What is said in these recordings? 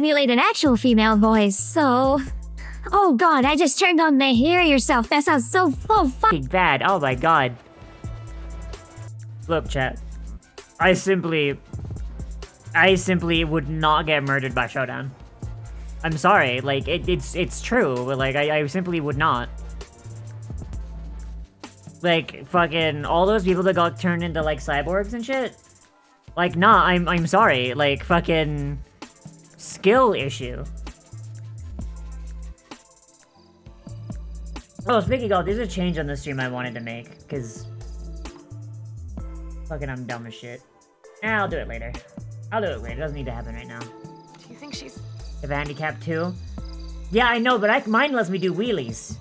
Emulate an actual female voice, so... Oh god, I just turned on the Hear Yourself. That sounds so fucking bad. Oh my god. Look, chat. I simply would not get murdered by Showdown. I'm sorry, like, it's true, but, like, I simply would not. Like, fucking, all those people that got turned into, like, cyborgs and shit? Like, nah, I'm sorry, like, fucking... skill issue. Oh, speaking of, there's a change on the stream I wanted to make, because... fucking, I'm dumb as shit. I'll do it later. I'll do it later, it doesn't need to happen right now. Do you think she's... If handicap 2? Yeah, I know, but mine lets me do wheelies.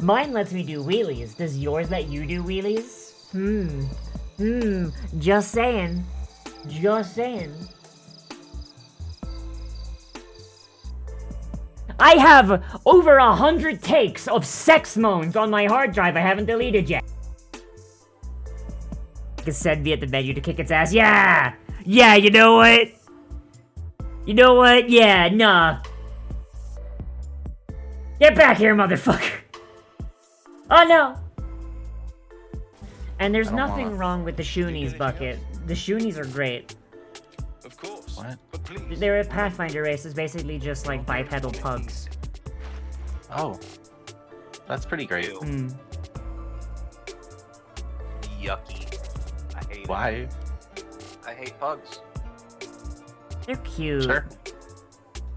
Mine lets me do wheelies. Does yours let you do wheelies? Just saying. Just saying. I have over 100 takes of sex moans on my hard drive I haven't deleted yet. Send me at the menu to kick its ass. Yeah! Yeah, you know what? You know what? Yeah, nah. Get back here, motherfucker! Oh no! And there's nothing wrong with the Shoonies bucket. The Shoonies are great. Of course. What? But please. They're a Pathfinder race, it's basically just like bipedal pugs. Oh. That's pretty great. Hmm. Yucky. I hate it. Why? I hate pugs. They're cute. Sure.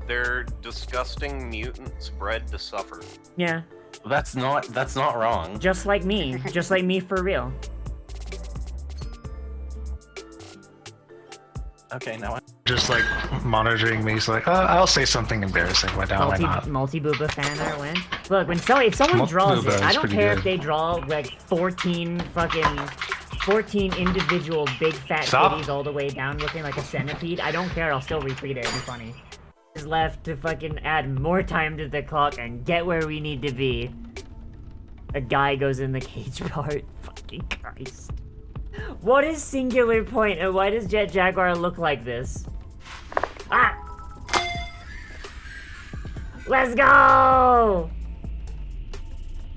They're disgusting mutants bred to suffer. Yeah. That's not wrong. Just like me. Just like me for real. Okay, now Just like monitoring me, he's like, I'll say something embarrassing. Why not? Multi-booba fan or win. Look, if someone draws it, I don't care if they draw like 14 individual big fat titties all the way down looking like a centipede. I don't care, I'll still retweet it, it'll be funny. Is left to fucking add more time to the clock and get where we need to be. A guy goes in the cage part. Fucking Christ. What is singular point and why does Jet Jaguar look like this? Ah! Let's go!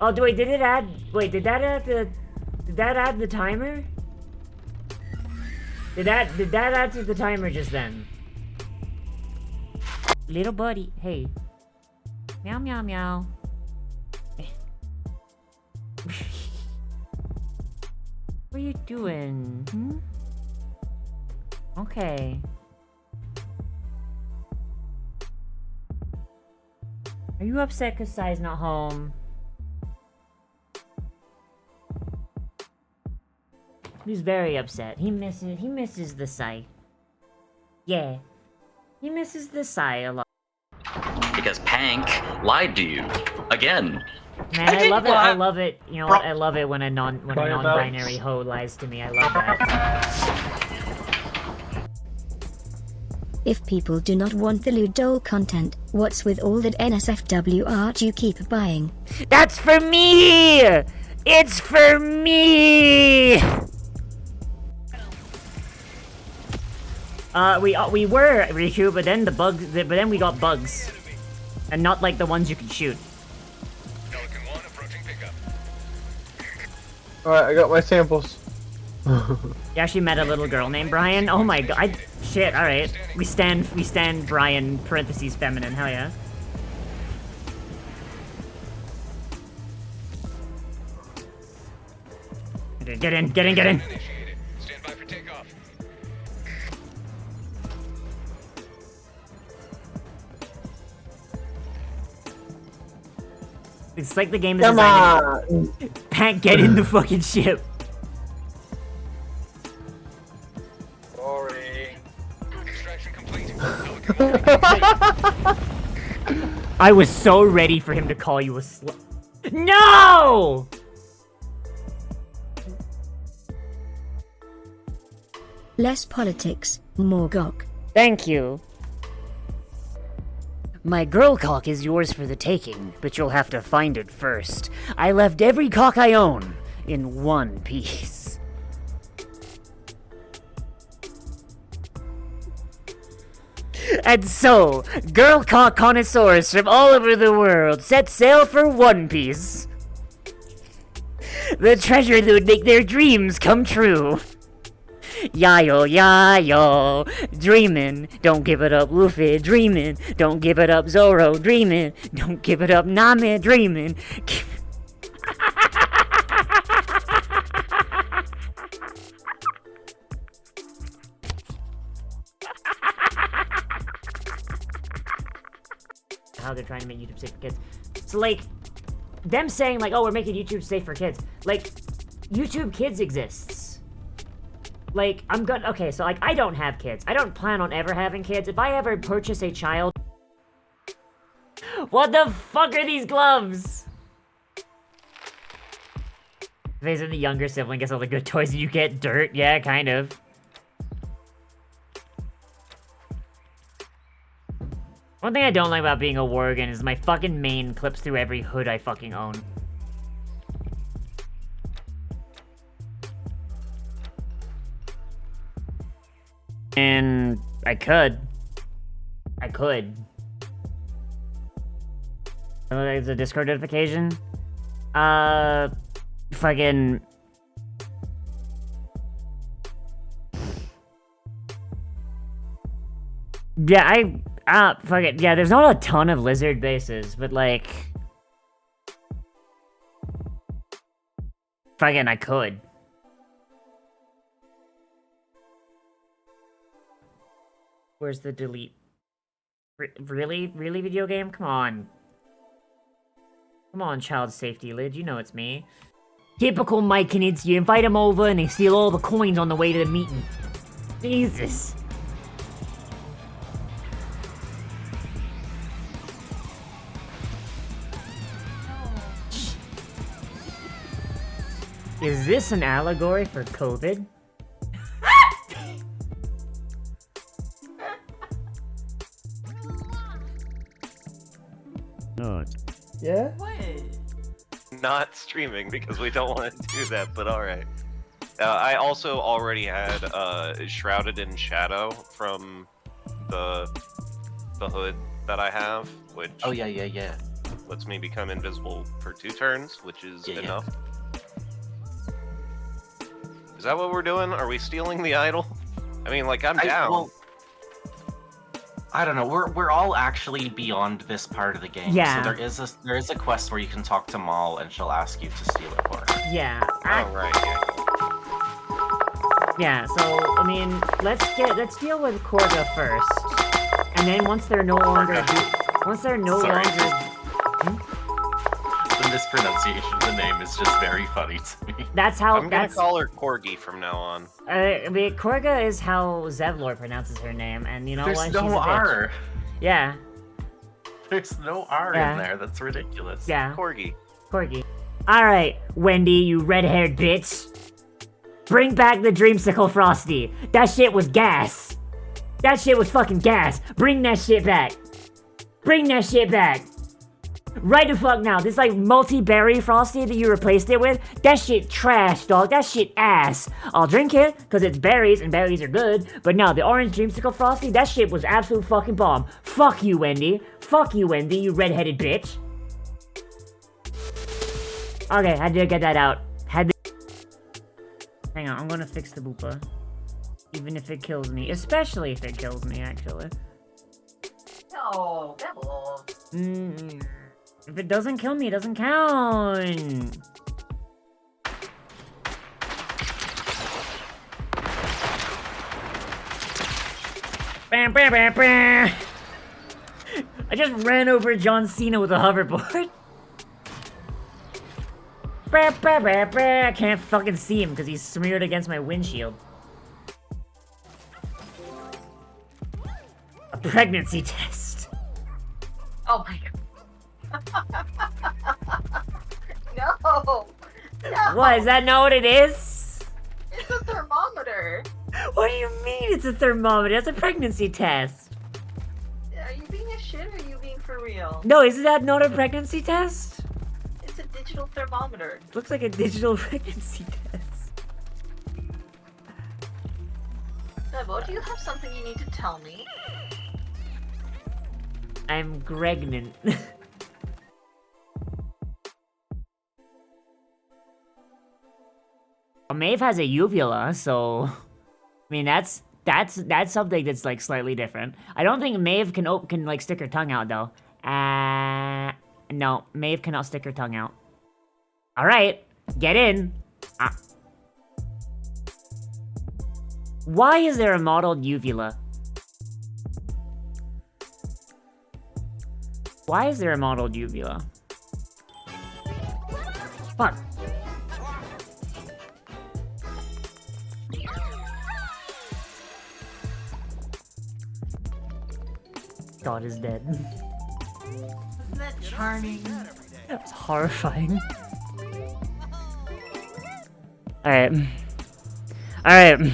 Oh, wait, did it add... Wait, did that add the timer? Did that add to the timer just then? Little buddy, hey. Meow, meow, meow. What are you doing? Hmm? Okay. Are you upset because Sai's not home? He's very upset. He misses the Sai. Yeah. He misses the Sai a lot. Because Pank lied to you. Again. Man, I love it. You know what? I love it when a non-binary hoe lies to me. I love that. If people do not want the Ludol content, what's with all that NSFW art you keep buying? That's for me! It's for me! We were Riku, but then we got bugs. And not like the ones you can shoot. Alright, I got my samples. You actually met a little girl named Brian? Oh my god. Shit, alright. We stand Brian, parentheses feminine, hell yeah. Get in. Stand by for takeoff. It's like the game is designed. Pat, get in the fucking ship. Boring. Extraction complete. I was so ready for him to call you a slut. No! Less politics, more gawk. Thank you. My girl cock is yours for the taking, but you'll have to find it first. I left every cock I own in one piece. And so, girl connoisseurs from all over the world set sail for One Piece. The treasure that would make their dreams come true. Yayo, dreamin', don't give it up, Luffy, dreamin', don't give it up, Zoro, dreamin', don't give it up, Nami, dreamin'. How they're trying to make YouTube safe for kids. So, like, them saying, like, oh, we're making YouTube safe for kids. Like, YouTube Kids exists. Like, okay, so, like, I don't have kids. I don't plan on ever having kids. If I ever purchase a child... What the fuck are these gloves? If he's the younger sibling gets all the good toys and you get dirt. Yeah, kind of. One thing I don't like about being a Worgen is my fucking mane clips through every hood I fucking own. And I could. There's a Discord notification. Fucking... Yeah, fuck it. Yeah, there's not a ton of lizard bases, but like... Fucking, I could. Where's the delete? Really? Really, video game? Come on. Come on, child safety lid. You know it's me. Typical Mike-inids. You invite them over and they steal all the coins on the way to the meeting. Jesus. Is this an allegory for COVID? No. Yeah? What? Not streaming because we don't want to do that, but alright. I also already had Shrouded in Shadow from the hood that I have, which Oh yeah. lets me become invisible for 2 turns, which is enough. Is that what we're doing? Are we stealing the idol? I mean, like, I'm down. Well, I don't know. We're all actually beyond this part of the game. Yeah. So there is a quest where you can talk to Maul and she'll ask you to steal it for her. Yeah. Oh, right, Yeah, so, I mean, let's deal with Korga first. And then once they're no longer... The mispronunciation of the name is just very funny to me. That's how... I'm gonna call her Corgi from now on. I mean, Korga is how Zevlor pronounces her name, and you know what? There's no R. Yeah. There's no R Yeah. in there. That's ridiculous. Yeah. Corgi. Alright, Wendy, you red-haired bitch. Bring back the Dreamsicle Frosty. That shit was gas. That shit was fucking gas. Bring that shit back. Bring that shit back. Right the fuck now. This like multi-berry Frosty that you replaced it with, that shit trash, dog. That shit ass. I'll drink it, because it's berries, and berries are good, but no, the orange Dreamsicle Frosty, that shit was absolute fucking bomb. Fuck you, Wendy. Fuck you, Wendy, you red-headed bitch. Okay, had to get that out. Hang on, I'm gonna fix the Boopa. Even if it kills me. Especially if it kills me, actually. No, devil. If it doesn't kill me, it doesn't count. Bam, bam, bam, bam. I just ran over John Cena with a hoverboard. I can't fucking see him because he's smeared against my windshield. A pregnancy test. Oh my god. No. No. What, is that not what it is? It's a thermometer. What do you mean it's a thermometer? It's a pregnancy test. Are you being a shit or are you being for real? No, is that not a pregnancy test? It's a digital thermometer. Looks like a digital pregnancy test. Devo, do you have something you need to tell me? I'm pregnant. Maeve has a uvula, so I mean that's something that's like slightly different. I don't think Maeve can like stick her tongue out though. No, Maeve cannot stick her tongue out. All right, get in. Why is there a modeled uvula? Why is there a modeled uvula? Fuck. God is dead. Isn't that charming? That was horrifying. Alright. Alright.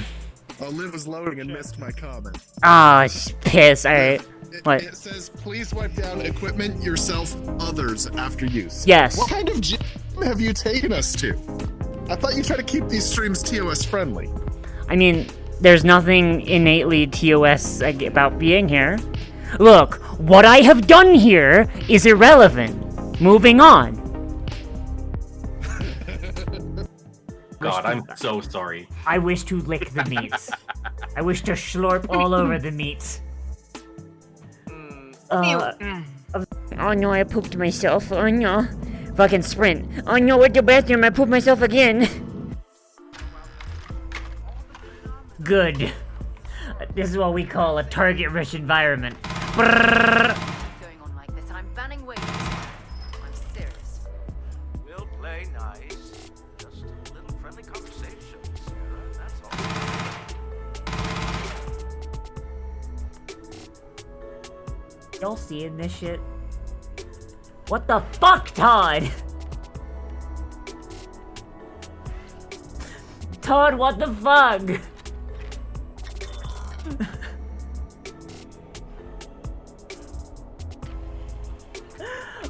Oh, Liv was loading and missed my comment. Ah, piss. Alright. What? It says, please wipe down equipment, yourself, others after use. Yes. What kind of jam have you taken us to? I thought you tried to keep these streams TOS friendly. I mean, there's nothing innately TOS about being here. Look, what I have done here is irrelevant. Moving on. God, I'm so sorry. I wish to lick the meat. I wish to slurp all over the meat. Oh no, I pooped myself. Oh no. Fucking sprint. Oh no, went to the bathroom, I pooped myself again. Good. This is what we call a target-rich environment. Brrr. Going on like this, I'm banning wings. I'm serious. We'll play nice. Just a little friendly conversation, Sarah. That's all. Y'all seeing this shit? What the fuck, Todd? Todd, what the fuck?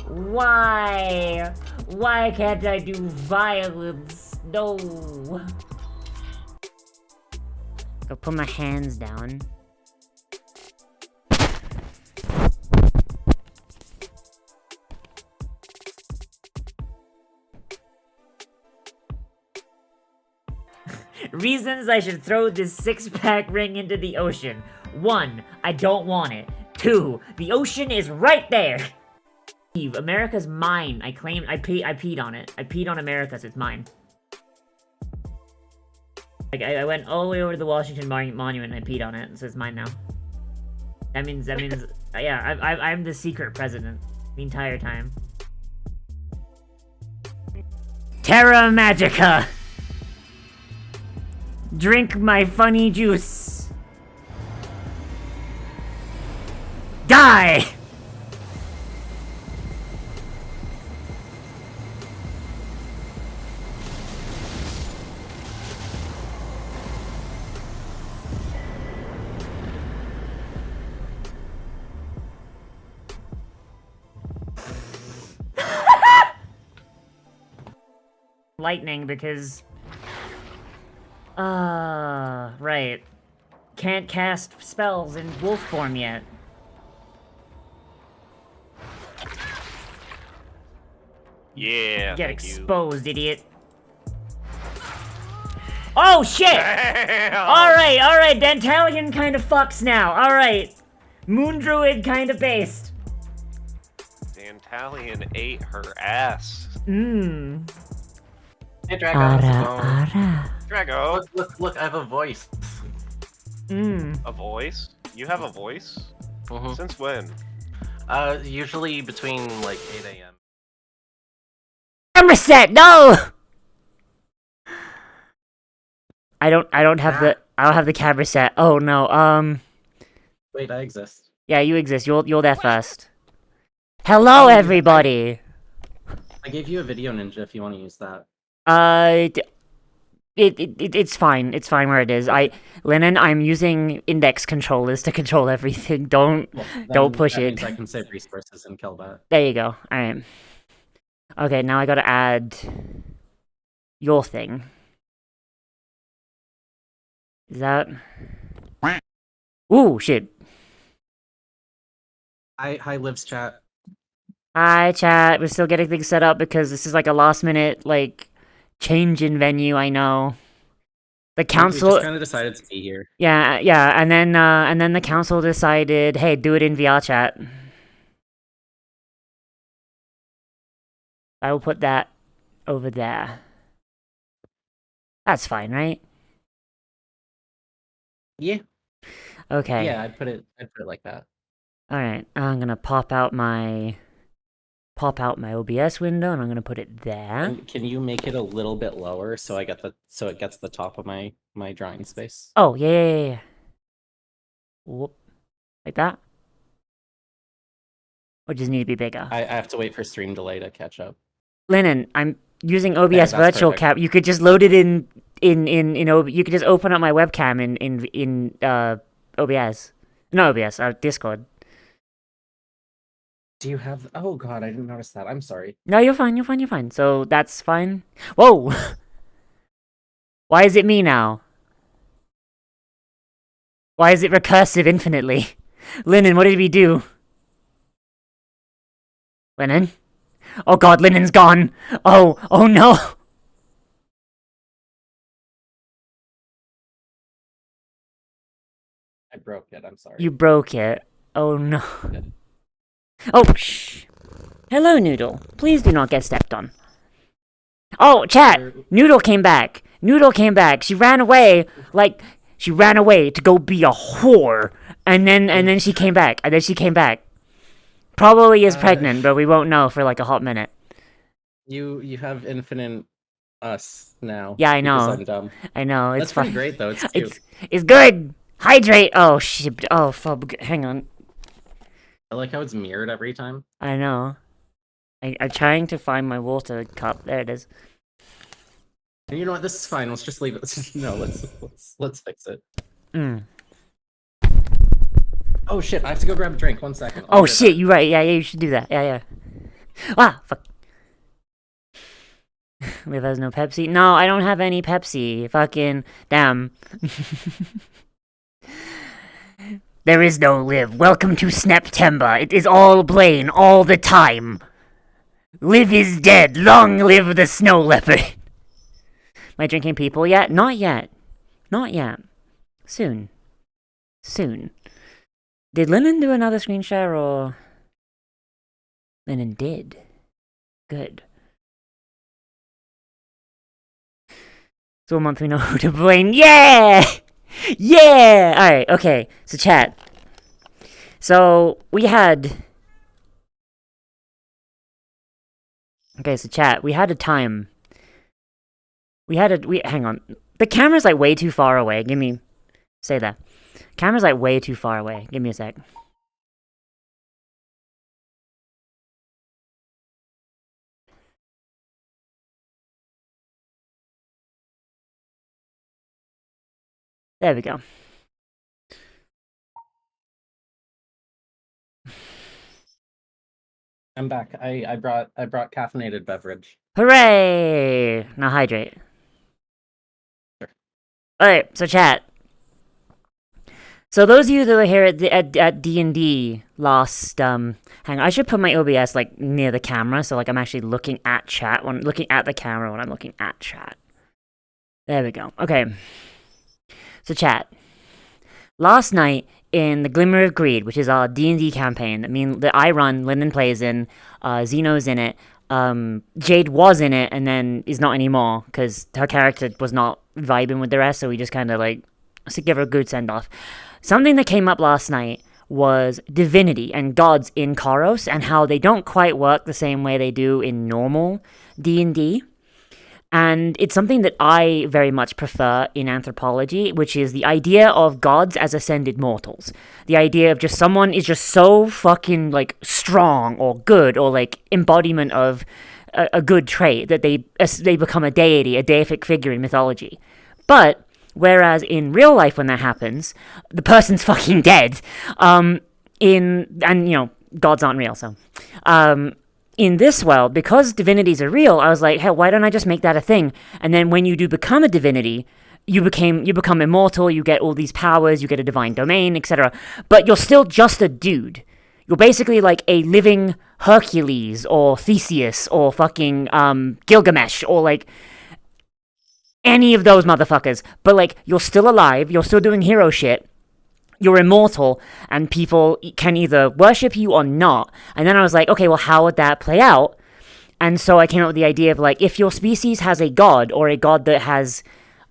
Why? Why can't I do violence? No. Go put my hands down. Reasons I should throw this six-pack ring into the ocean. 1, I don't want it. 2, the ocean is right there. America's mine. I peed on it. I peed on America's. It's mine. Like I went all the way over to the Washington Monument and I peed on it, so it's mine now. That means yeah, I'm the secret president the entire time. Terra Magica. Drink my funny juice. Die! Lightning because... right. Can't cast spells in wolf form yet. Yeah. Get thank you. exposed, idiot. Oh shit! Damn! Alright, Dantalion kind of fucks now. Alright. Moon Druid kind of based. Dantalion ate her ass. Mmm. Hey, Drago, how's it going? Drago, Look, I have a voice. Mmm. a voice? You have a voice? Mhm. Since when? Usually between like 8 a.m. Camera set, no! I don't have the camera set. Oh no, Wait, I exist. yeah, you exist. You'll there first. Hello, everybody! I gave you a video ninja if you want to use that. It's fine. It's fine where it is. Lennon, I'm using index controllers to control everything. Don't push that it. means I can save resources and kill that. There you go. Alright. Okay, now I gotta add your thing. Is that... Ooh, shit. Hi, Liv's chat. Hi, chat. We're still getting things set up because this is like a last minute, like, change in venue, I know. The We council... just kind of decided to be here. Yeah, and then the council decided, hey, do it in VR chat. I will put that over there. That's fine, right? Yeah. Okay. Yeah, I'd put it like that. Alright, I'm gonna pop out my OBS window and I'm gonna put it there. And can you make it a little bit lower so it gets the top of my drawing space? Oh, yeah. Whoop. Like that? Or just need to be bigger? I have to wait for stream delay to catch up. Lennon, I'm using OBS that's Virtual perfect. Cap. You could just load it in you could just open up my webcam in OBS. No OBS, Discord. Do you have... Oh god, I didn't notice that. I'm sorry. No, you're fine. So that's fine. Whoa! Why is it me now? Why is it recursive infinitely? Lennon, what did we do? Lennon? Oh god, Lennon's gone! Oh no! I broke it, I'm sorry. You broke it. Oh no. Oh, shh. Hello, Noodle. Please do not get stepped on. Oh, chat! Noodle came back. She ran away, to go be a whore. And then she came back. Probably is pregnant, but we won't know for like a hot minute. You have infinite us now. Yeah, I because know. I'm dumb. I know, it's That's pretty fine. great though, it's cute. It's good! Hydrate! Oh, shit. Oh, fuck. Hang on. I like how it's mirrored every time. I know. I'm trying to find my water cup. There it is. And you know what? This is fine. Let's just leave it. No, let's fix it. Oh shit! I have to go grab a drink. 1 second. Oh shit! You're right. Yeah. You should do that. Yeah. Ah, fuck. Liv has no Pepsi. No, I don't have any Pepsi. Fucking damn. There is no Liv. Welcome to Sneptember. It is all Blaine all the time. Liv is dead. Long live the snow leopard. Am I drinking people yet? Not yet. Soon. Did Lennon do another screen share or... Lennon did. Good. So a month we know who to blame. Yeah! Yeah! Alright, okay. So chat. So we had... Okay, so chat. We had a time. Hang on. The camera's like way too far away. Say that. Camera's like way too far away. Give me a sec. There we go. I'm back. I brought caffeinated beverage. Hooray! Now hydrate. Sure. Alright, so chat. So those of you that were here at D&D last, hang on, I should put my OBS, like, near the camera, so, like, I'm actually looking at chat, looking at the camera when I'm looking at chat. There we go. Okay. So chat. Last night, in the Glimmer of Greed, which is our D&D campaign, that I run, Lyndon plays in, Zeno's in it, Jade was in it, and then is not anymore, because her character was not vibing with the rest, so we just kind of, like, to give her a good send-off. Something that came up last night was divinity and gods in Korros, and how they don't quite work the same way they do in normal D&D. And it's something that I very much prefer in anthropology, which is the idea of gods as ascended mortals. The idea of just someone is just so fucking, like, strong or good or, like, embodiment of a good trait that they become a deity, a deific figure in mythology. But whereas in real life when that happens, the person's fucking dead. And, you know, gods aren't real, so... in this world, because divinities are real, I was like, hey, why don't I just make that a thing? And then when you do become a divinity, you become immortal, you get all these powers, you get a divine domain, etc. But you're still just a dude. you're basically like a living Hercules or Theseus or fucking Gilgamesh or like any of those motherfuckers. But like you're still alive, you're still doing hero shit. You're immortal, and people can either worship you or not. And then I was like, okay, well, how would that play out? And so I came up with the idea of, like, if your species has a god, or a god that has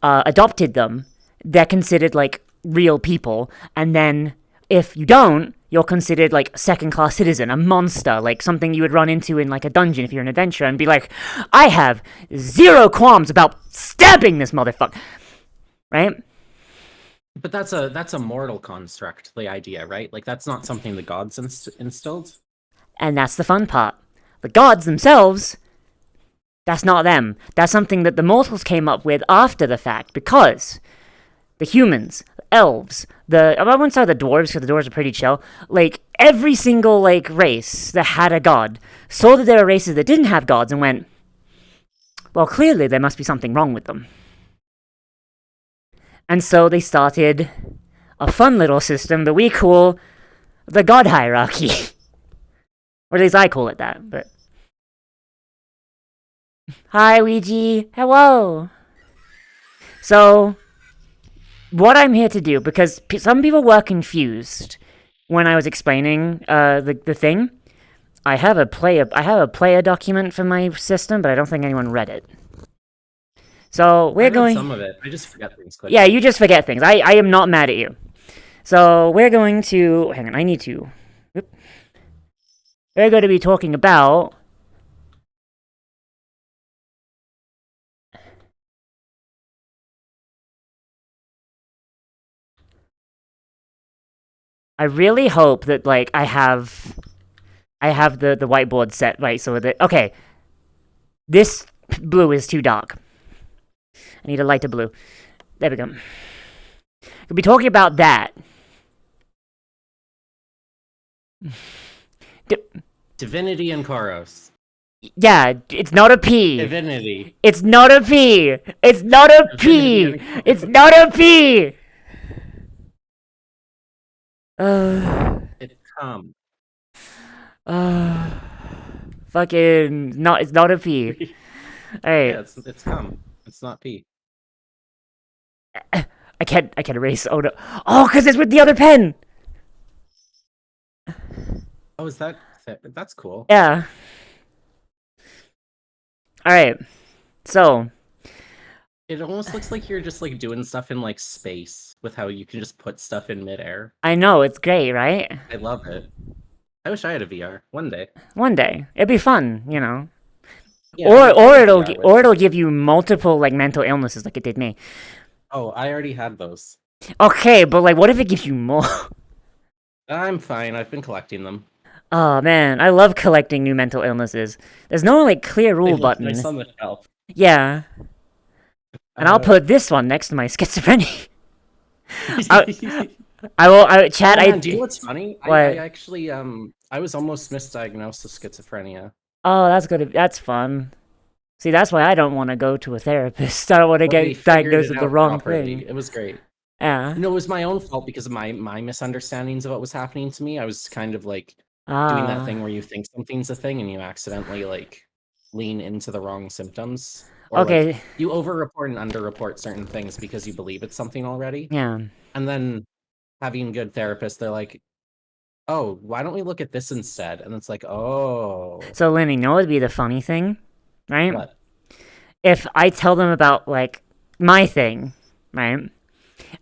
adopted them, they're considered, like, real people. And then, if you don't, you're considered, like, second-class citizen, a monster, like, something you would run into in, like, a dungeon if you're an adventurer, and be like, I have zero qualms about stabbing this motherfucker. Right? But that's a mortal construct, the idea, right? Like, that's not something the gods instilled. And that's the fun part. The gods themselves, that's not them. That's something that the mortals came up with after the fact, because the humans, the elves, I wouldn't say the dwarves, because the dwarves are pretty chill, like, every single, like, race that had a god saw that there were races that didn't have gods and went, well, clearly there must be something wrong with them. And so they started a fun little system that we call the god hierarchy. Or at least I call it that, but... Hi, Ouija! Hello! So, what I'm here to do, because some people were confused when I was explaining the thing, I have a player document for my system, but I don't think anyone read it. So, we're going... some of it. I just forget things quickly. Yeah, you just forget things. I am not mad at you. So, we're going to... Hang on, I need to... Whoop. We're going to be talking about... I really hope that, like, I have the whiteboard set right so that... Okay. This blue is too dark. I need a lighter blue. There we go. We'll be talking about that. Divinity and Korros. Yeah, it's not a P. Divinity. It's not a P. It's not a P. It's not a P. It's come. Fucking not. It's not a P. Alright. Yeah, it's come. It's not P. I can't erase. Oh no. Oh, because it's with the other pen. Oh, is that? That's cool. Yeah. Alright. So. It almost looks like you're just like doing stuff in like space with how you can just put stuff in midair. I know, it's great, right? I love it. I wish I had a VR one day. One day. It'd be fun, you know. Yeah, or it'll give you multiple like mental illnesses like it did me. Oh, I already had those. Okay, but like what if it gives you more? I'm fine. I've been collecting them. Oh man, I love collecting new mental illnesses. There's no like clear rule button. Nice on the shelf. Yeah. And I'll put this one next to my schizophrenia. Chat. Do you know what's funny? What? I actually I was almost misdiagnosed with schizophrenia. Oh, that's good. That's fun. See, that's why I don't want to go to a therapist. I don't want to get diagnosed with the wrong thing. It was great. Yeah. No, it was my own fault because of my misunderstandings of what was happening to me. I was kind of like doing that thing where you think something's a thing and you accidentally like lean into the wrong symptoms. Or, okay. Like, you over-report and under-report certain things because you believe it's something already. Yeah. And then having good therapists, they're like, oh, why don't we look at this instead? And it's like, oh. So, Lenny, you know what would be the funny thing? Right? What? If I tell them about, like, my thing, right?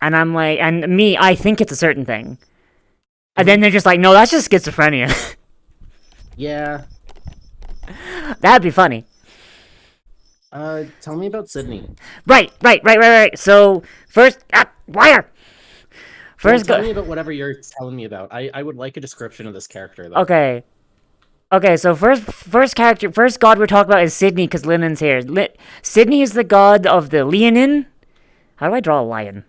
And I'm like, and me, I think it's a certain thing. And then they're just like, no, that's just schizophrenia. Yeah. That'd be funny. Tell me about Sydney. Right. So, first, wire! First, tell me about whatever you're telling me about. I would like a description of this character, though. Okay, so first god we're talking about is Sydney, because Lennon's here. Sydney is the god of the Leonin? How do I draw a lion?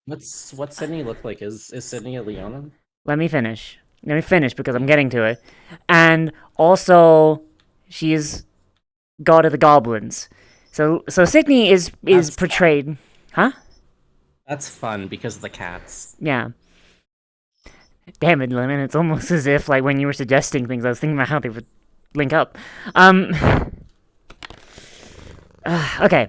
What's Sydney look like? Is Sydney a Leonin? Let me finish, because I'm getting to it. And also, she is god of the goblins. So Sydney is portrayed... Huh? That's fun, because of the cats. Yeah. Damn it, Lennon, it's almost as if, like, when you were suggesting things, I was thinking about how they would link up. Okay.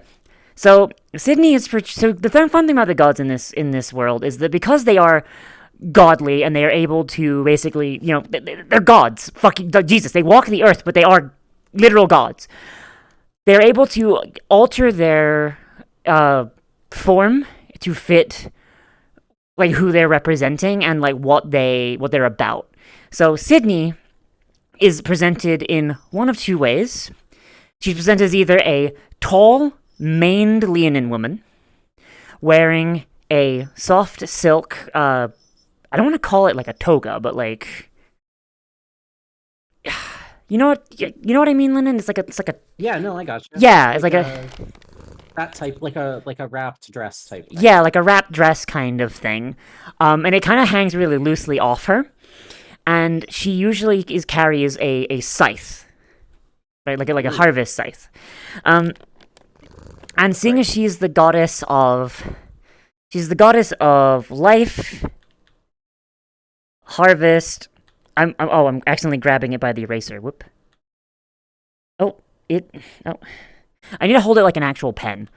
So, Sydney is... So, the fun thing about the gods in this world is that because they are godly and they are able to basically, you know, they're gods. Fucking Jesus. They walk the earth, but they are literal gods. They're able to alter their form to fit like who they're representing and like what they're about. So Sydney is presented in one of two ways. She's presented as either a tall, maned Leonin woman wearing a soft silk I don't want to call it like a toga, but like you know what I mean, Lennon? It's like a Yeah, no, I got you. Yeah, it's like a that type, like a wrapped dress type thing. Yeah, like a wrapped dress kind of thing. And it kind of hangs really loosely off her. And she usually carries a scythe. Right, like a harvest scythe. And seeing as she's the goddess of life, harvest. I'm accidentally grabbing it by the eraser. Whoop. Oh. I need to hold it like an actual pen.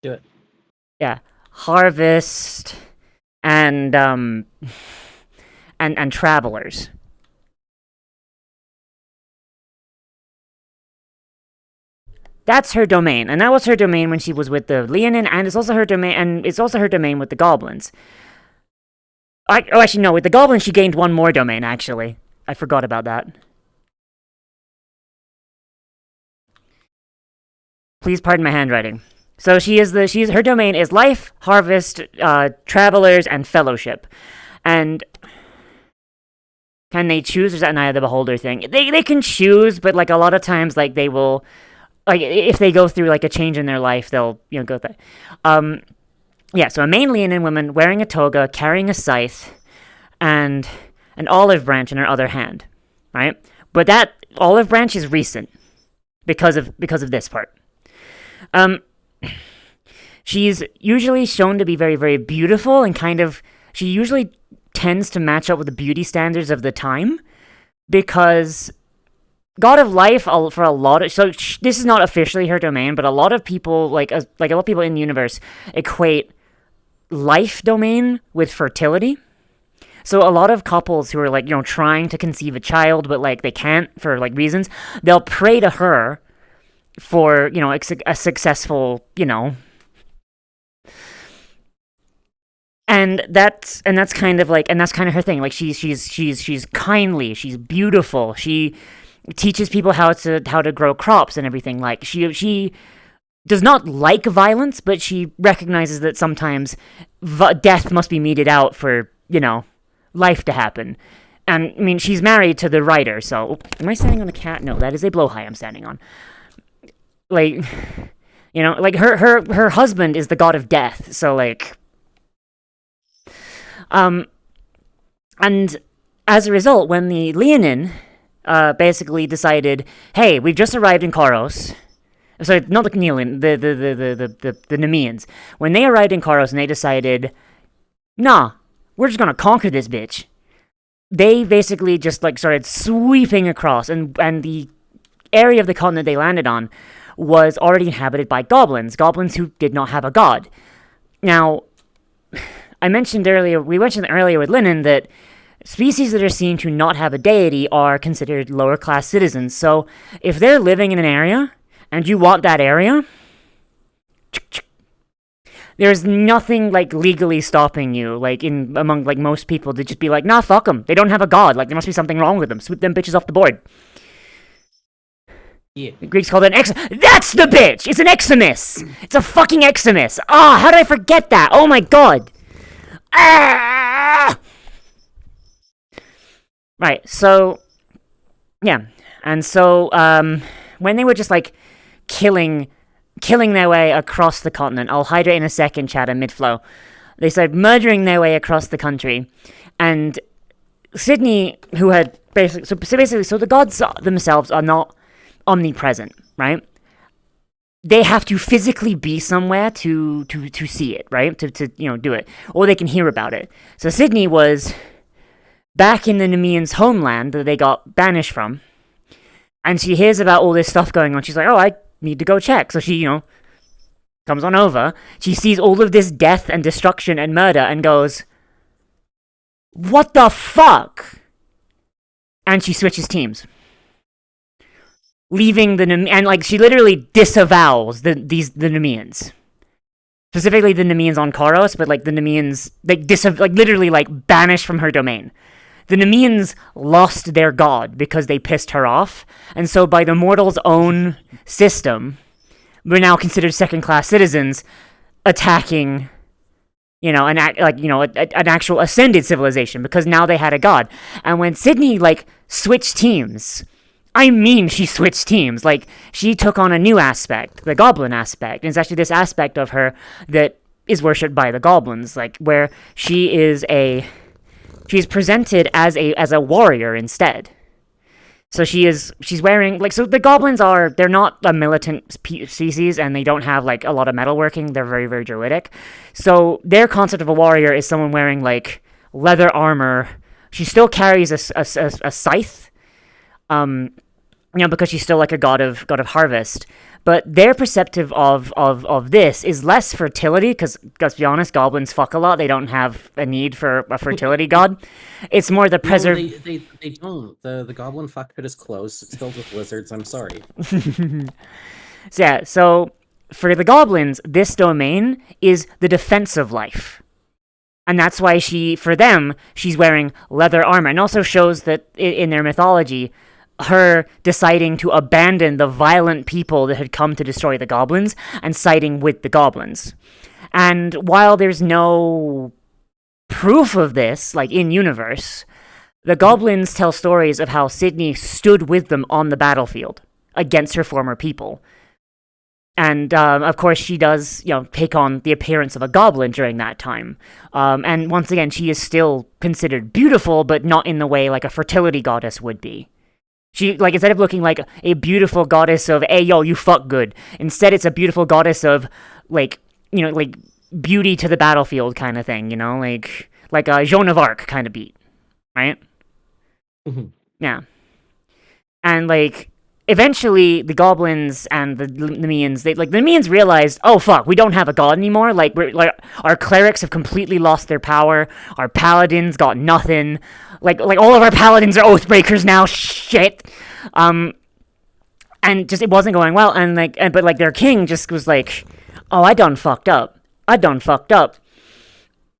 Do it. Yeah. Harvest and travelers. That's her domain, and that was her domain when she was with the Leonin, and it's also her domain with the goblins. Actually, no, with the goblins she gained one more domain, actually. I forgot about that. Please pardon my handwriting. So her domain is life, harvest, travelers, and fellowship. And can they choose, or is that an eye of the beholder thing? They can choose, but like a lot of times, like they will, like if they go through like a change in their life, they'll go through. Yeah. So a main Leonin woman wearing a toga, carrying a scythe, and an olive branch in her other hand, right? But that olive branch is recent because of this part. She's usually shown to be very, very beautiful and she usually tends to match up with the beauty standards of the time because God of Life, for a lot of, so this is not officially her domain, but a lot of people, like a lot of people in the universe equate life domain with fertility. So a lot of couples who are like, trying to conceive a child, but like they can't for like reasons, they'll pray to her for, a successful, and that's kind of her thing. Like she's kindly, she's beautiful, she teaches people how to grow crops and everything. Like she does not like violence, but she recognizes that sometimes death must be meted out for, life to happen. And I mean, she's married to the writer, so am I standing on a cat? No, that is a blowhigh I'm standing on. Like, like her husband is the god of death, so like, and as a result, when the Leonin, basically decided, hey, we've just arrived in Korros, sorry, not the Leonin, the Nemeans, when they arrived in Korros and they decided, nah, we're just gonna conquer this bitch, they basically just like started sweeping across, and the area of the continent they landed on was already inhabited by goblins who did not have a god. Now, we mentioned earlier with Lennon that species that are seen to not have a deity are considered lower class citizens. So if they're living in an area and you want that area, there's nothing like legally stopping you, like among like most people, to just be like, nah, fuck them. They don't have a god. Like there must be something wrong with them. Sweep them bitches off the board. Yeah. The Greeks called it an That's the bitch! It's an Eximus! It's a fucking Eximus! Ah, how did I forget that? Oh my god! Ah! Right, so... Yeah. And so, when they were just, like, killing their way across the continent, I'll hydrate in a second, chat, in mid-flow. They started murdering their way across the country, and Sydney, who had basically... So the gods themselves are not omnipresent, right? They have to physically be somewhere to see it, right? To do it, or they can hear about it. So Sydney was back in the Nemean's homeland that they got banished from. And she hears about all this stuff going on. She's like, oh, I need to go check. So she, comes on over. She sees all of this death and destruction and murder and goes, what the fuck? And she switches teams. Leaving the and she literally disavows the Nemeans. Specifically the Nemeans on Korros, but the Nemeans literally banished from her domain. The Nemeans lost their god because they pissed her off, and so by the mortals' own system, we're now considered second-class citizens, attacking, an actual ascended civilization because now they had a god. And when Sydney switched teams, I mean she switched teams. She took on a new aspect, the goblin aspect, and it's actually this aspect of her that is worshipped by the goblins, where she's presented as a warrior instead. So she's wearing so the goblins they're not a militant species, and they don't have a lot of metalworking. They're very, very druidic. So their concept of a warrior is someone wearing leather armor. She still carries a scythe, because she's still a god of harvest. But their perceptive of this is less fertility, because let's be honest, goblins fuck a lot. They don't have a need for a fertility god. It's more the They don't. The goblin fuck pit is closed. It's filled with lizards. I'm sorry. So for the goblins, this domain is the defensive life. And that's why she's wearing leather armor. And also shows that in their mythology, her deciding to abandon the violent people that had come to destroy the goblins and siding with the goblins. And while there's no proof of this, in-universe, the goblins tell stories of how Sydney stood with them on the battlefield against her former people. And, of course, she does, take on the appearance of a goblin during that time. And once again, she is still considered beautiful, but not in the way a fertility goddess would be. She, instead of looking like a beautiful goddess of, hey, yo, you fuck good, instead it's a beautiful goddess of, beauty to the battlefield kind of thing, like a Joan of Arc kind of beat, right? Mm-hmm. Yeah. And, eventually, the goblins and the Nemeans, the Nemeans realized, oh, fuck, we don't have a god anymore, our clerics have completely lost their power, our paladins got nothing, all of our paladins are Oathbreakers now, shit. And just, it wasn't going well, but their king just was oh, I done fucked up.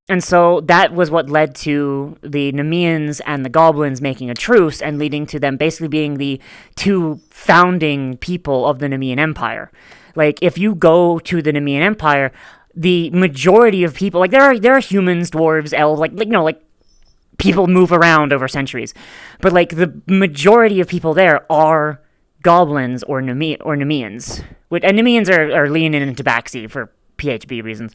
And so that was what led to the Nemeans and the goblins making a truce and leading to them basically being the two founding people of the Nemean Empire. If you go to the Nemean Empire, the majority of people, there are humans, dwarves, elves, people move around over centuries. But, the majority of people there are goblins or Nemeans. And Nemeans are leaning into backseat for PHB reasons.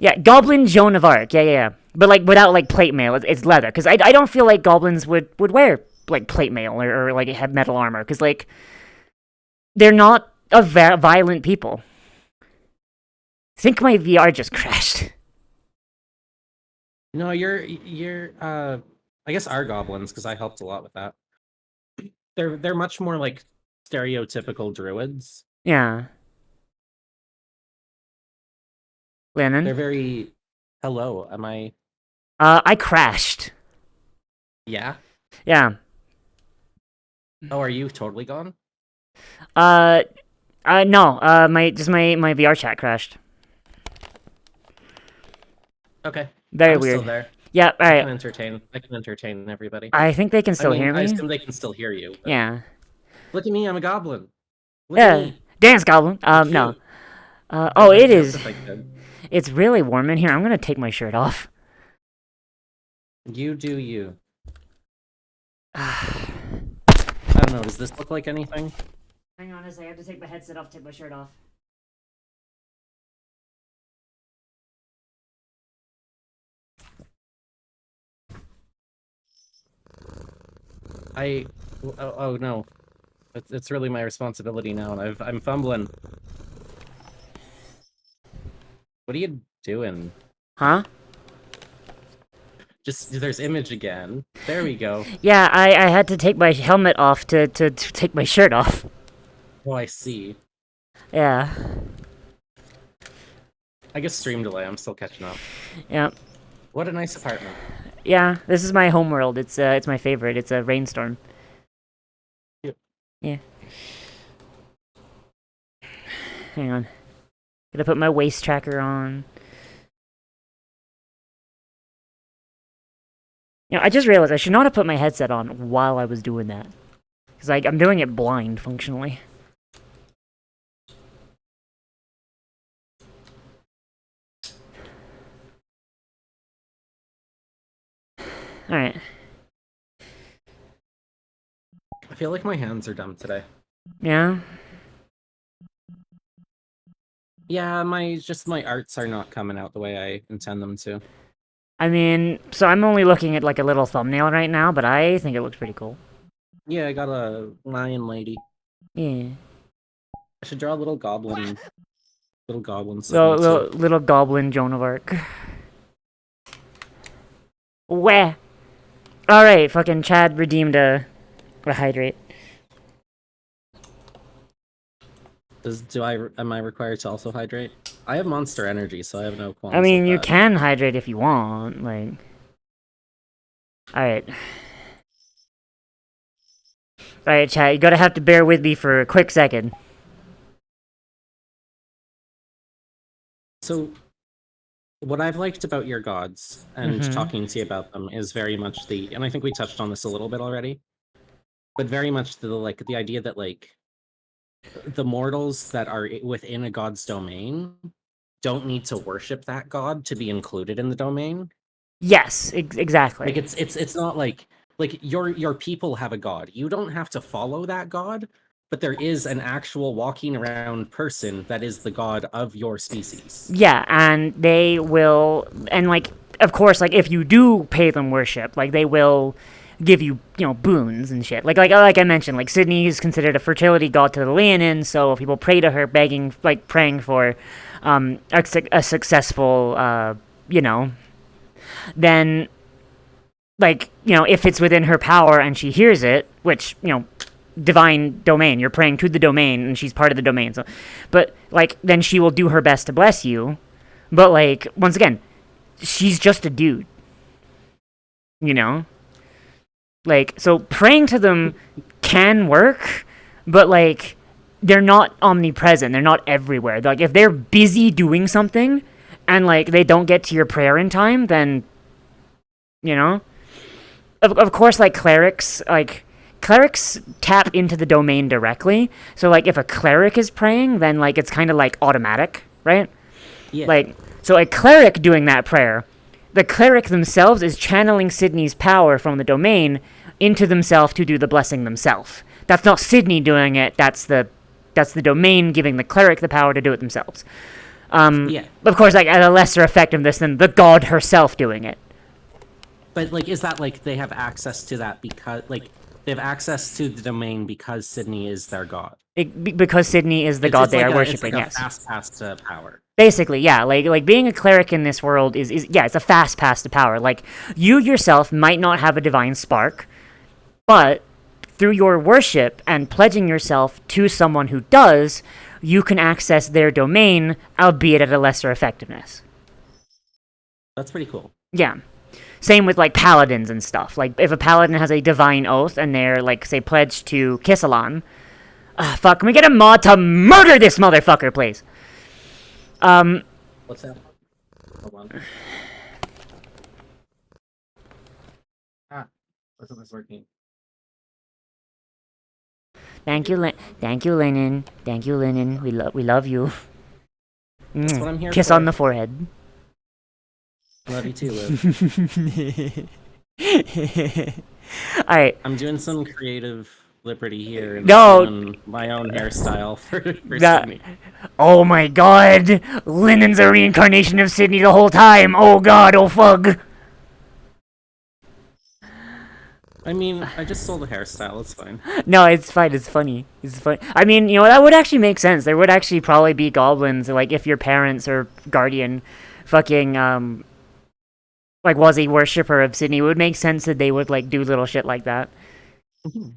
Yeah, Goblin Joan of Arc, yeah. But, without, plate mail, it's leather. Because I don't feel like goblins would wear, plate mail or have metal armor. Because, they're not a violent people. I think my VR just crashed. No, you're I guess our goblins, because I helped a lot with that. They're much more stereotypical druids. Yeah. Lennon? They're very... Hello, am I... I crashed. Yeah? Yeah. Oh, are you totally gone? No. My VR chat crashed. Okay. Very I'm weird. Still there. Yeah, alright. I can entertain everybody. I think they can still hear me. I assume they can still hear you. Yeah. Look at me, I'm a goblin. Look yeah. at me. Dance goblin. No. It is. It's really warm in here. I'm gonna take my shirt off. You do you. I don't know, does this look like anything? Hang on a second, I have to take my headset off, take my shirt off. Oh no. It's really my responsibility now, and I'm fumbling. What are you doing? Huh? Just there's image again. There we go. Yeah, I had to take my helmet off to take my shirt off. Oh, I see. Yeah. I guess stream delay. I'm still catching up. Yeah. What a nice apartment. Yeah, this is my homeworld. It's my favorite. It's a rainstorm. Yep. Yeah. Hang on. Gotta put my waist tracker on. You know, I just realized I should not have put my headset on while I was doing that. Because I'm doing it blind, functionally. Alright. I feel like my hands are dumb today. Yeah? Yeah, my arts are not coming out the way I intend them to. I mean, so I'm only looking at like a little thumbnail right now, but I think it looks pretty cool. Yeah, I got a lion lady. Yeah. I should draw a little goblin. Little goblin. Little goblin Joan of Arc. Where? Alright, fucking Chad redeemed a hydrate. Am I required to also hydrate? I have Monster Energy, so I have no qualms. I mean, with you that. can hydrate if you want, like... Alright. Alright, chat, you gotta have to bear with me for a quick second. So, what I've liked about your gods, and talking to you about them, is very much and I think we touched on this a little bit already, but very much the idea that, like, the mortals that are within a god's domain don't need to worship that god to be included in the domain. Yes, exactly. Like it's not like your people have a god. You don't have to follow that god, but there is an actual walking around person that is the god of your species. Yeah, and they will, and like, of course, like if you do pay them worship, like they will give you, you know, boons and shit. Like I mentioned, like Sydney is considered a fertility god to the Leonine, so if people pray to her, praying for a successful, you know, then, like, you know, if it's within her power and she hears it, which, you know, divine domain, you're praying to the domain and she's part of the domain, so, but, like, then she will do her best to bless you, but, like, once again, she's just a dude, you know? Like, so praying to them can work, but, like, they're not omnipresent. They're not everywhere. Like, if they're busy doing something and, like, they don't get to your prayer in time, then, you know? Of course, like, clerics tap into the domain directly. So, like, if a cleric is praying, then, like, it's kind of, like, automatic, right? Yeah. Like, so a cleric doing that prayer, the cleric themselves is channeling Sydney's power from the domain into themselves to do the blessing themselves. That's not Sydney doing it, that's the domain giving the cleric the power to do it themselves. Yeah. Of course, like, at a lesser effectiveness than the god herself doing it. But, like, is that, like, they have access to that because, like, they have access to the domain because Sydney is their god? Because Sydney is the god they are worshipping, it's like yes. a fast pass to power. Basically, yeah, like being a cleric in this world is yeah, it's a fast pass to power. Like, you yourself might not have a divine spark, but through your worship and pledging yourself to someone who does, you can access their domain, albeit at a lesser effectiveness. That's pretty cool. Yeah. Same with, like, paladins and stuff. Like, if a paladin has a divine oath and they're, like, say, pledged to Kissalan, fuck, can we get a mod to murder this motherfucker, please? What's that? Hold on. Wasn't this working? Thank you, Lennon. Thank you, Lennon. We love you. That's what I'm here Kiss for. on the forehead. Love you too, Liv. Alright. I'm doing some creative liberty here and No. doing my own hairstyle for That- Sydney. Oh my god! Lennon's a reincarnation of Sydney the whole time! Oh god, oh fuck! I mean, I just stole the hairstyle, it's fine. No, it's fine, it's funny. It's fun. I mean, you know, that would actually make sense. There would actually probably be goblins, like, if your parents or guardian fucking, like was a worshiper of Sydney, it would make sense that they would like do little shit like that.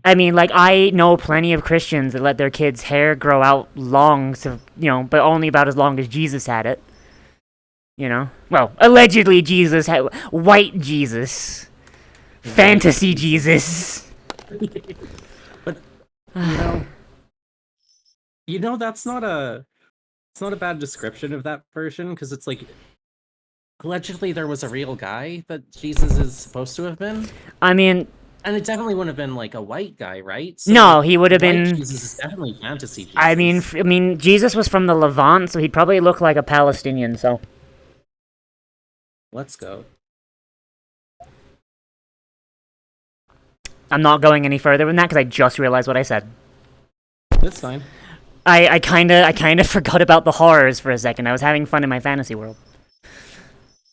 I mean, like, I know plenty of Christians that let their kids' hair grow out long, so, you know, but only about as long as Jesus had it. You know? Well, allegedly Jesus had... White Jesus. Fantasy Jesus. But, that's not a... It's not a bad description of that version, because it's like... Allegedly there was a real guy that Jesus is supposed to have been. I mean... And it definitely wouldn't have been like a white guy, right? So no, he would have been. Jesus is definitely fantasy Jesus. I mean, Jesus was from the Levant, so he'd probably look like a Palestinian. So let's go. I'm not going any further than that because I just realized what I said. That's fine. I kind of forgot about the horrors for a second. I was having fun in my fantasy world.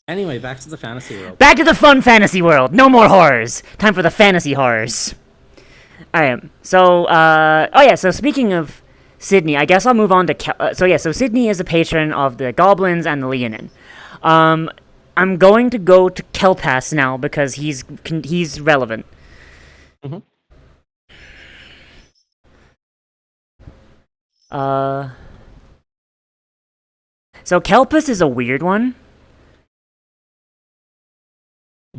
Anyway, back to the fantasy world. Back to the fun fantasy world! No more horrors! Time for the fantasy horrors. Alright, so, so speaking of Sydney, I guess I'll move on to... so Sydney is a patron of the Goblins and the Leonin. I'm going to go to Kelpas now because he's relevant. Mm-hmm. So Kelpas is a weird one.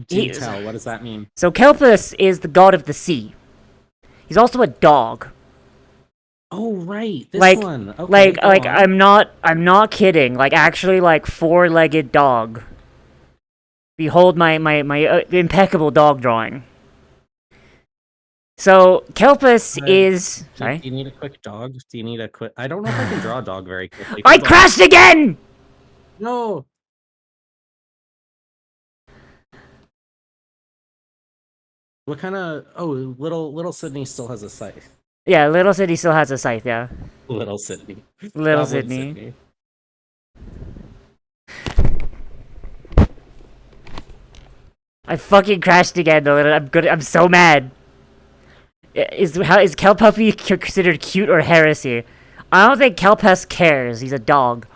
Do tell, what does that mean? So Kelpas is the god of the sea. He's also a dog. Oh right, this one. Okay, I'm not kidding. Like actually, like 4-legged dog. Behold my impeccable dog drawing. So Kelpas is. Sorry. Do you need a quick dog? Do you need a quick? I don't know if I can draw a dog very quickly. I crashed again. No. What kind of... Oh, little Sydney still has a scythe. Yeah, little Sydney still has a scythe, yeah. Little Sydney. Little Sydney. I fucking crashed again, though. I'm so mad. Is Kelpuppy considered cute or heresy? I don't think Kelpes cares. He's a dog.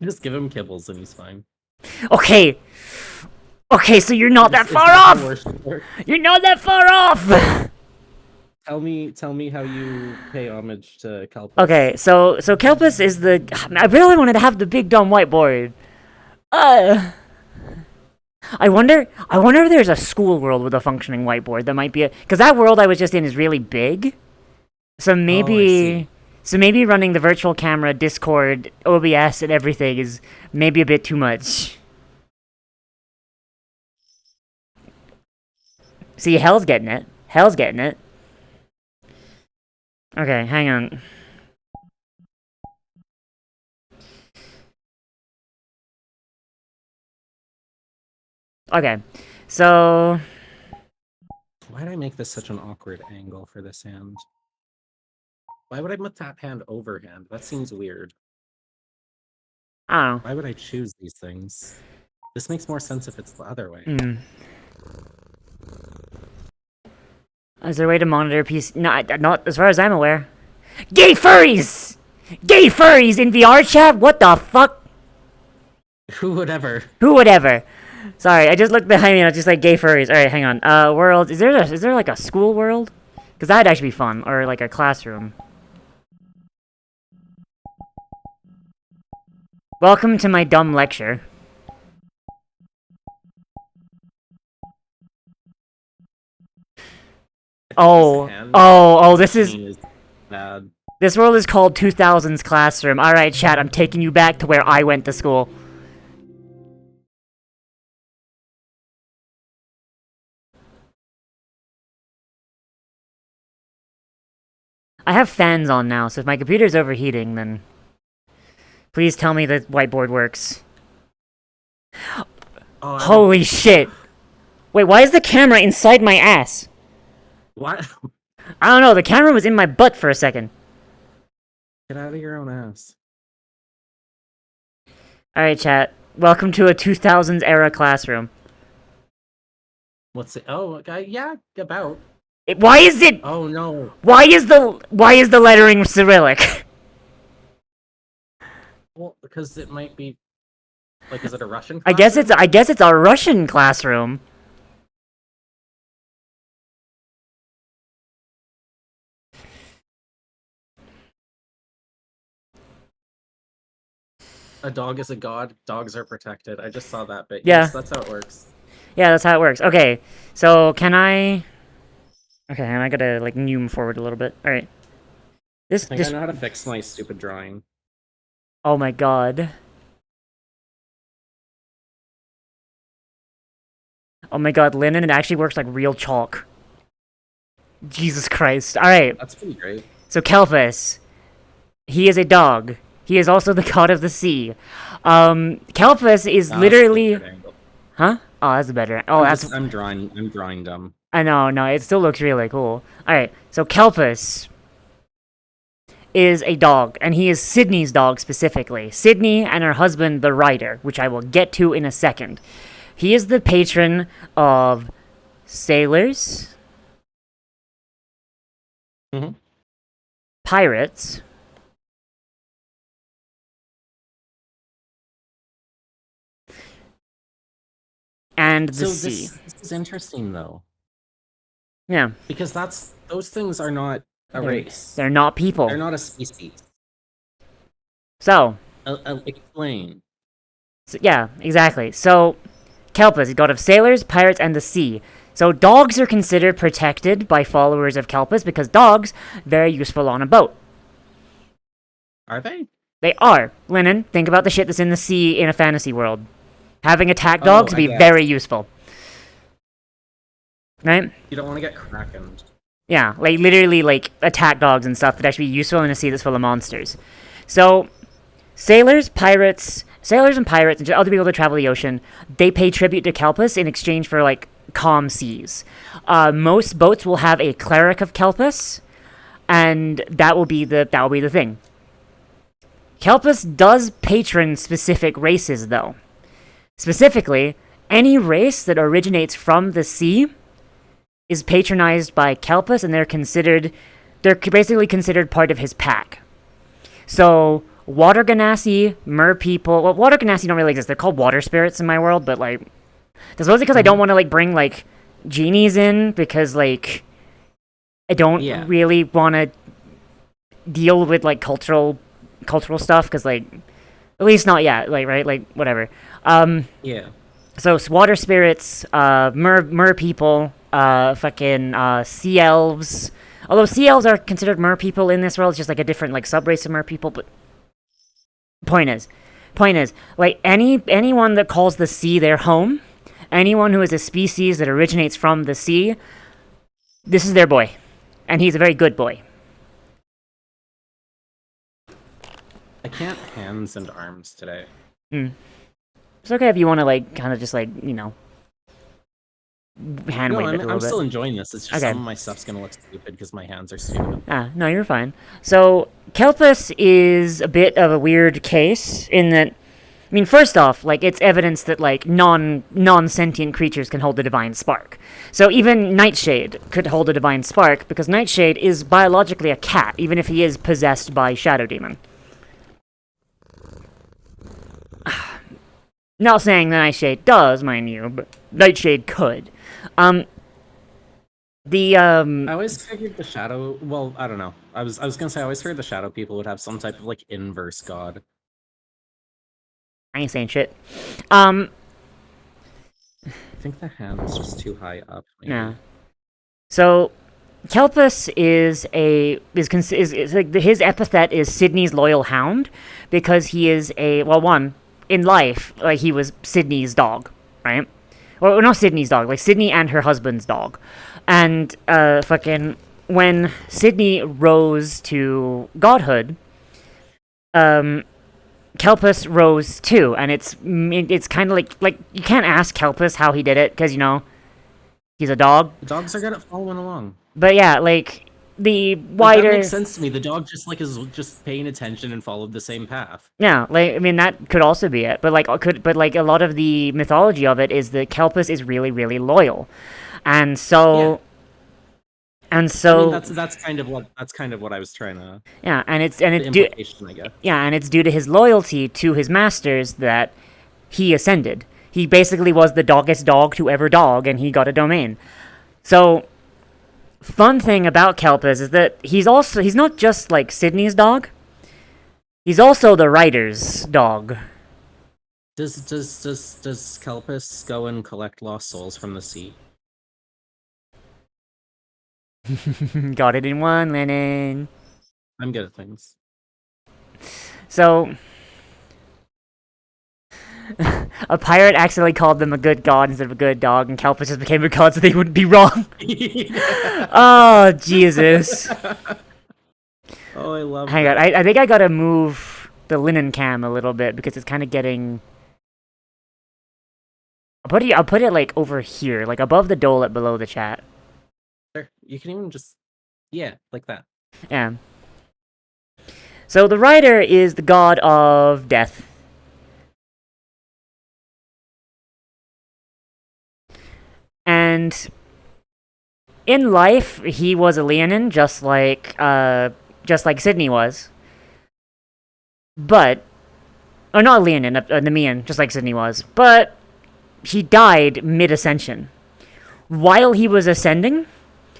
Just give him kibbles and he's fine. Okay. Okay, so you're not that far off! You're not that far off! Tell me how you pay homage to Kelpus. Okay, so Kelpus is the... I really wanted to have the big dumb whiteboard. I wonder if there's a school world with a functioning whiteboard that might be a... Because that world I was just in is really big. So maybe... maybe running the virtual camera, Discord, OBS, and everything is maybe a bit too much. See, Hell's getting it. Hell's getting it. Okay, hang on. Okay, so... Why did I make this such an awkward angle for this hand? Why would I put that hand overhand? That seems weird. I don't know. Why would I choose these things? This makes more sense if it's the other way. Is there a way to monitor PC? No, not as far as I'm aware. Gay furries! Gay furries in VR chat? What the fuck? Who would ever? Who would ever? Sorry, I just looked behind me and I was just like, gay furries. Alright, hang on. World. Is there like a school world? Because that'd actually be fun. Or like a classroom. Welcome to my dumb lecture. This is bad. This world is called 2000s Classroom. Alright, chat, I'm taking you back to where I went to school. I have fans on now, so if my computer's overheating, then... Please tell me the whiteboard works. Holy shit! Wait, why is the camera inside my ass? What? I don't know, the camera was in my butt for a second. Get out of your own ass. Alright, chat. Welcome to a 2000s era classroom. What's it? Oh, yeah, about. Why is it? Oh no. Why is the lettering Cyrillic? Well, because it might be Like, is it a Russian I guess it's a Russian classroom. A dog is a god. Dogs are protected. I just saw that bit. Yeah. Yes, that's how it works. Yeah, that's how it works. Okay, so can I... Okay, and I gotta, like, move forward a little bit. Alright. I think I know how to fix my stupid drawing. Oh my god. Oh my god, linen, it actually works like real chalk. Jesus Christ. Alright. That's pretty great. So Kelpis. He is a dog. He is also the god of the sea. Kelpis is literally... Huh? Oh, that's better. Oh, I'm drawing dumb. I know, no, it still looks really cool. Alright, so Kelpis is a dog, and he is Sydney's dog specifically. Sydney and her husband, the writer, which I will get to in a second. He is the patron of sailors, pirates, and the sea. This is interesting, though. Yeah. Because those things are not a race. They're not people. They're not a species. So. Explain. So, yeah, exactly. So, Kelpis is god of sailors, pirates, and the sea. So dogs are considered protected by followers of Kelpis because dogs very useful on a boat. Are they? They are. Linen, think about the shit that's in the sea in a fantasy world. Having attack dogs would be very useful. Right? You don't want to get krakened. Yeah, like literally like attack dogs and stuff would actually be useful in a sea that's full of monsters. So sailors and pirates and just other people that travel the ocean, they pay tribute to Kelpis in exchange for like calm seas. Most boats will have a cleric of Kelpis, and that will be the thing. Kelpis does patron specific races though. Specifically, any race that originates from the sea is patronized by Kelpis, and they're basically considered part of his pack. So water genasi, mer people. Well, water genasi don't really exist. They're called water spirits in my world, but like, that's mostly because I don't want to like bring like genies in because like I don't really want to deal with like cultural stuff because like at least not yet. Like right, like whatever. Yeah. So water spirits, mer people, sea elves. Although sea elves are considered mer people in this world, it's just like a different like subrace of mer people. But point is, like anyone that calls the sea their home, anyone who is a species that originates from the sea, this is their boy, and he's a very good boy. I can't hands and arms today. It's okay if you want to like kind of just like hand wave it a little bit. I'm still enjoying this. It's just some of my stuff's gonna look stupid because my hands are stupid. No, you're fine. So Kelpis is a bit of a weird case in that, I mean, first off, like it's evidence that like non-sentient creatures can hold a divine spark. So even Nightshade could hold a divine spark because Nightshade is biologically a cat, even if he is possessed by Shadow Demon. Not saying that Nightshade does, mind you, but Nightshade could. I always figured the shadow. Well, I don't know. I was gonna say I always figured the shadow people would have some type of like inverse god. I ain't saying shit. I think the hand is just too high up. Maybe. Yeah. So Kelpis is like his epithet is Sydney's loyal hound because he is in life, like, he was Sydney's dog, right? Well, not Sydney's dog, like, Sydney and her husband's dog. And, when Sydney rose to godhood, Kelpis rose too, and it's kind of like, you can't ask Kelpis how he did it, because, he's a dog. Dogs are good at following along. But yeah, like, the wider... That makes sense to me. The dog is just paying attention and followed the same path. Yeah, like, I mean, that could also be it. But a lot of the mythology of it is that Kelpis is really, really loyal. And so... Yeah. And so... I mean, that's kind of what I was trying to... Yeah, and it's due... I guess. Yeah, and it's due to his loyalty to his masters that he ascended. He basically was the doggest dog to ever dog, and he got a domain. So, fun thing about Kelpis is that he's not just like Sydney's dog. He's also the writer's dog. Does Kelpis go and collect lost souls from the sea? Got it in one, Lennon. I'm good at things. So, a pirate accidentally called them a good god instead of a good dog, and Kelpis just became a god so they wouldn't be wrong. Oh, Jesus. Oh, I love Hang on, I think I gotta move the linen cam a little bit because it's kind of getting... I'll put it like over here, like above the dolet below the chat. Sure. You can even just... Yeah, like that. Yeah. So the writer is the god of death. And in life, he was a Leonin, just like Sydney was. But, or not Leonin, a Nemean, just like Sydney was. But he died mid-ascension. While he was ascending,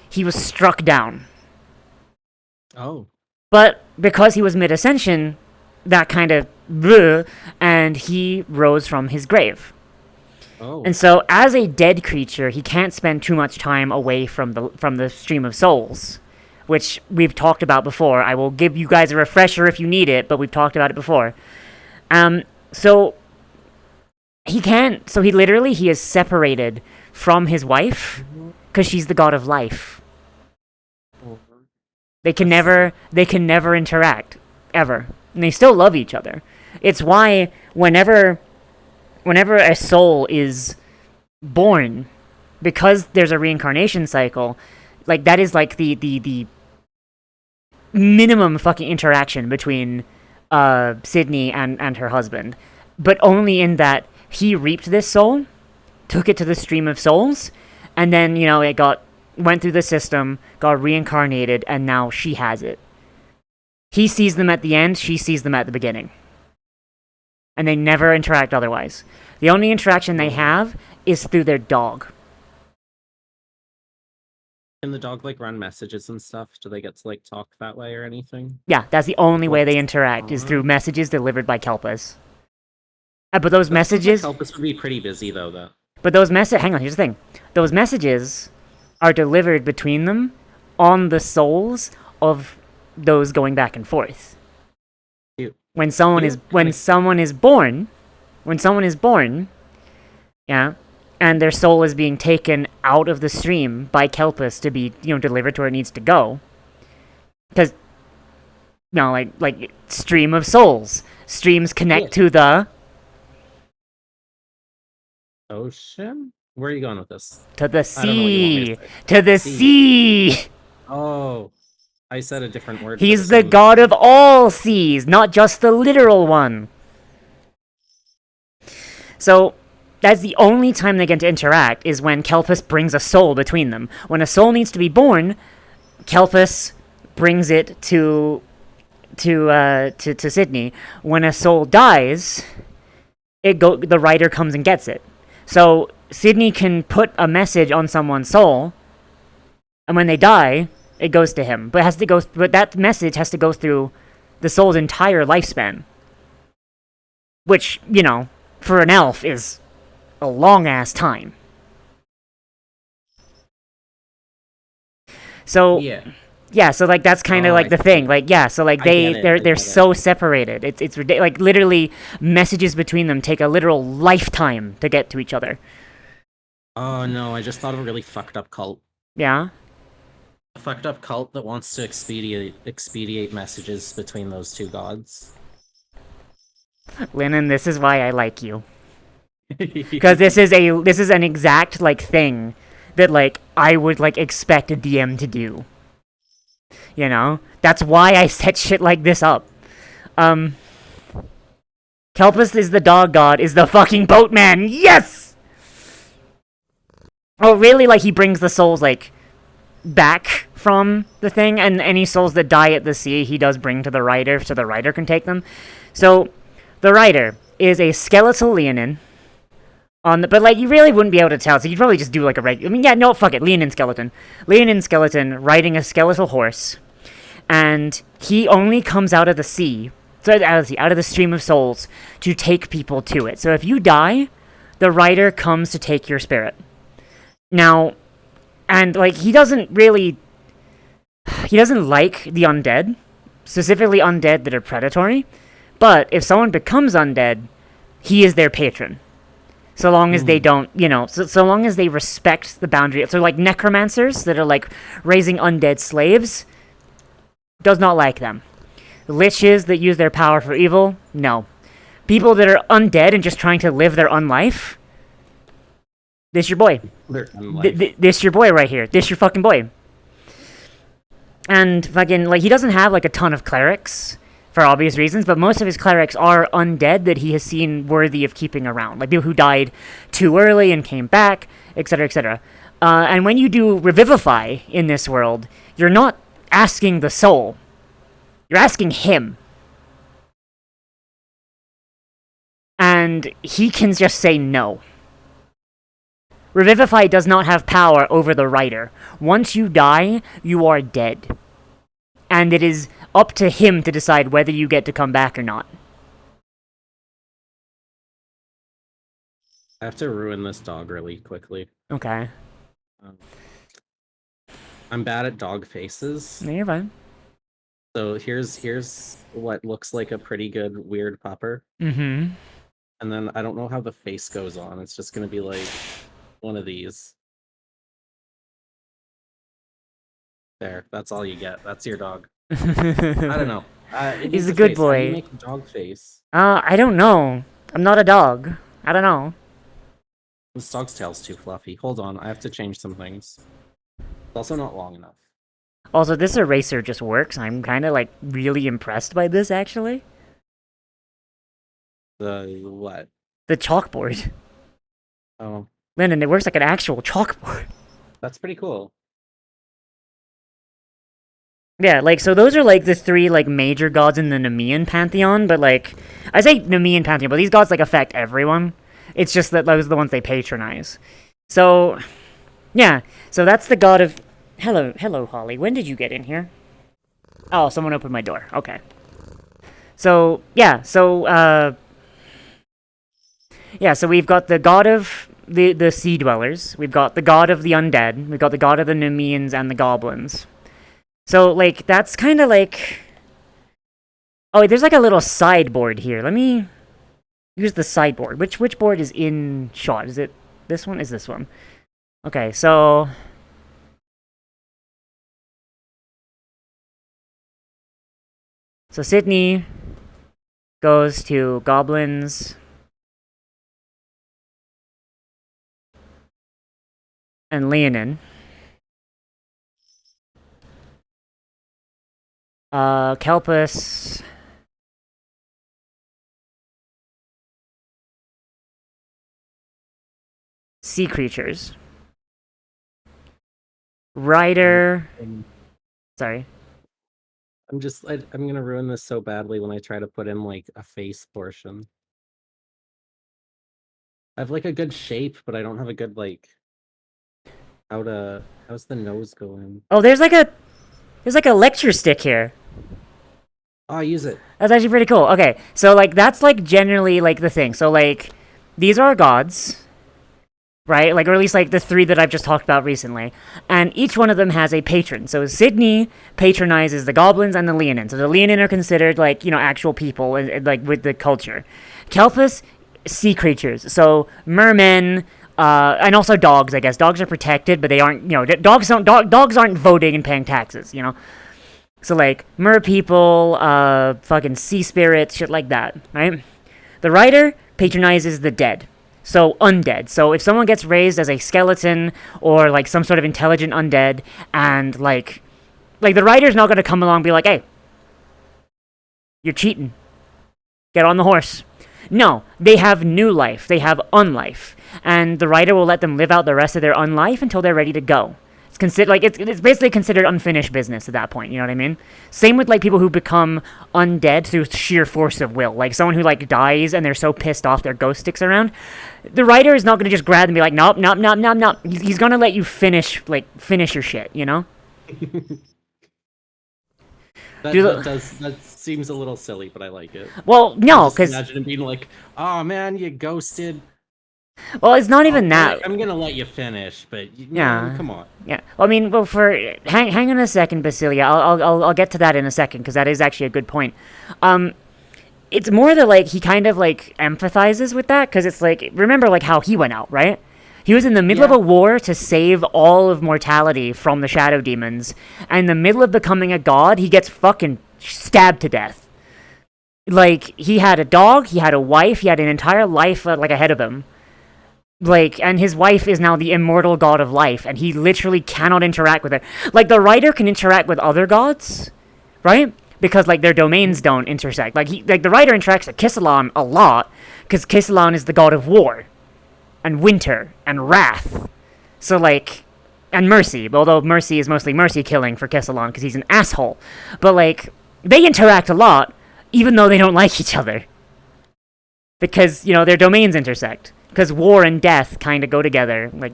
he was struck down. Oh. But because he was mid-ascension, that kind of bleh, and he rose from his grave. Oh. And so, as a dead creature, he can't spend too much time away from the stream of souls, which we've talked about before. I will give you guys a refresher if you need it, but we've talked about it before. So he can't. So he is separated from his wife because she's the god of life. They can never interact ever, and they still love each other. It's why whenever a soul is born, because there's a reincarnation cycle, like that is like the minimum fucking interaction between Sydney and her husband, but only in that he reaped this soul, took it to the stream of souls, and then it went through the system, got reincarnated, and now she has it. He sees them at the end, she sees them at the beginning. And they never interact otherwise. The only interaction they have is through their dog. Can the dog run messages and stuff? Do they get to talk that way or anything? Yeah, that's the only way they interact is through messages delivered by Kelpis. But those messages... Kelpis would be pretty busy though. But those messages... Hang on, here's the thing. Those messages are delivered between them on the souls of those going back and forth. When someone is born, yeah, and their soul is being taken out of the stream by Kelpis to be, delivered to where it needs to go. Because, like stream of souls. Streams connect to the... Ocean? Where are you going with this? To the sea! To the sea! Oh. I said a different word. He's the god of all seas, not just the literal one. So, that's the only time they get to interact, is when Kelpis brings a soul between them. When a soul needs to be born, Kelpis brings it to Sydney. When a soul dies, the writer comes and gets it. So, Sydney can put a message on someone's soul, and when they die, it goes to him. But that message has to go through the soul's entire lifespan. Which, for an elf is a long-ass time. So, yeah, so, that's kind of, the thing. They're so separated. It's ridiculous. Literally, messages between them take a literal lifetime to get to each other. Oh, no, I just thought of a really fucked up cult. Yeah? A fucked up cult that wants to expedite messages between those two gods. Lennon, this is why I like you. Because this is an exact thing that I would expect a DM to do. That's why I set shit like this up. Kelpis is the dog god, is the fucking boatman. Yes. Oh, really? He brings the souls back from the thing, and any souls that die at the sea he does bring to the writer so the writer can take them. So the writer is a skeletal Leonin. But like you really wouldn't be able to tell, so you'd probably just do like a regular. I mean, yeah, no, fuck it, Leonin skeleton. Leonin skeleton riding a skeletal horse, and he only comes out of the sea, out of the stream of souls, to take people to it. So if you die, the rider comes to take your spirit. Now, and like he doesn't like the undead, specifically undead that are predatory. But if someone becomes undead, he is their patron. So long as they don't, so long as they respect the boundary. So like necromancers that are like raising undead slaves, does not like them. Liches that use their power for evil, no. People that are undead and just trying to live their unlife, this your boy. This your boy right here. This your fucking boy. And fucking, like, he doesn't have like a ton of clerics, for obvious reasons, but most of his clerics are undead that he has seen worthy of keeping around. Like people who died too early and came back, etc., etc. And when you do Revivify in this world, you're not asking the soul. You're asking him. And he can just say no. Revivify does not have power over the writer. Once you die, you are dead. And it is up to him to decide whether you get to come back or not. I have to ruin this dog really quickly. Okay. I'm bad at dog faces. No, you're fine. So here's what looks like a pretty good weird pupper. Mm-hmm. And then I don't know how the face goes on. It's just gonna be like one of these. There, that's all you get. That's your dog. I don't know. He's a good boy. How do you make a dog face? I don't know. I'm not a dog. I don't know. This dog's tail's too fluffy. Hold on, I have to change some things. It's also not long enough. Also, this eraser just works. I'm kind of, like, really impressed by this, actually. The what? The chalkboard. Oh. Lennon, it works like an actual chalkboard. That's pretty cool. Yeah, like, so those are, like, the three, like, major gods in the Nemean pantheon, but, like, I say Nemean pantheon, but these gods, like, affect everyone. It's just that those are the ones they patronize. So, yeah, so that's the god of... Hello, Holly. When did you get in here? Oh, someone opened my door. Okay. So, yeah, so we've got the god of the sea dwellers. We've got the god of the undead. We've got the god of the Nemeans and the goblins. So, like, that's kind of like... Oh, there's, like, a little sideboard here. Let me use the sideboard. Which board is in shot? Is it this one? Is this one? Okay, so... So Sydney goes to goblins and Leonin. Kelpus sea creatures. Rider. Sorry. I'm gonna ruin this so badly when I try to put in like a face portion. I have like a good shape, but I don't have a good like how's the nose going? Oh, there's like a lecture stick here. Oh, I use it. That's actually pretty cool. Okay, so like that's like generally like the thing. So like these are gods, right? Like, or at least like the three that I've just talked about recently. And each one of them has a patron. So Sydney patronizes the goblins and the Leonin. So the Leonin are considered like, you know, actual people and like with the culture. Kelpus, sea creatures. So mermen, and also dogs, I guess. Dogs are protected, but they aren't, you know, dogs aren't voting and paying taxes, you know? So, like, mer people, fucking sea spirits, shit like that, right? The writer patronizes the dead. So, undead. So, if someone gets raised as a skeleton or, like, some sort of intelligent undead, and, like the writer's not gonna come along and be like, hey, you're cheating. Get on the horse. No, they have new life. They have unlife. And the writer will let them live out the rest of their unlife until they're ready to go. It's it's basically considered unfinished business at that point. You know what I mean? Same with like people who become undead through sheer force of will. Like someone who like dies and they're so pissed off their ghost sticks around. The writer is not gonna just grab them and be like, nope, nope, nope, nope, nope. He's gonna let you finish your shit. You know? That seems a little silly, but I like it. Well, no, because imagine him being like, "Oh man, you ghosted." Well, it's not even that. I'm gonna let you finish, but yeah, come on. Yeah, well, I mean, well, hang on a second, Basilia. I'll get to that in a second because that is actually a good point. It's more that like he kind of like empathizes with that because it's like remember like how he went out, right? He was in the middle of a war to save all of mortality from the shadow demons, and in the middle of becoming a god, he gets fucking stabbed to death. Like, he had a dog, he had a wife, he had an entire life, like, ahead of him. Like, and his wife is now the immortal god of life, and he literally cannot interact with her. Like, the writer can interact with other gods, right? Because, like, their domains don't intersect. Like, the writer interacts with Kissalan a lot, because Kissalan is the god of war, and winter, and wrath. So, like, and mercy, although mercy is mostly mercy killing for Kissalan, because he's an asshole. But, like, they interact a lot, even though they don't like each other. Because, you know, their domains intersect. Because war and death kind of go together, like...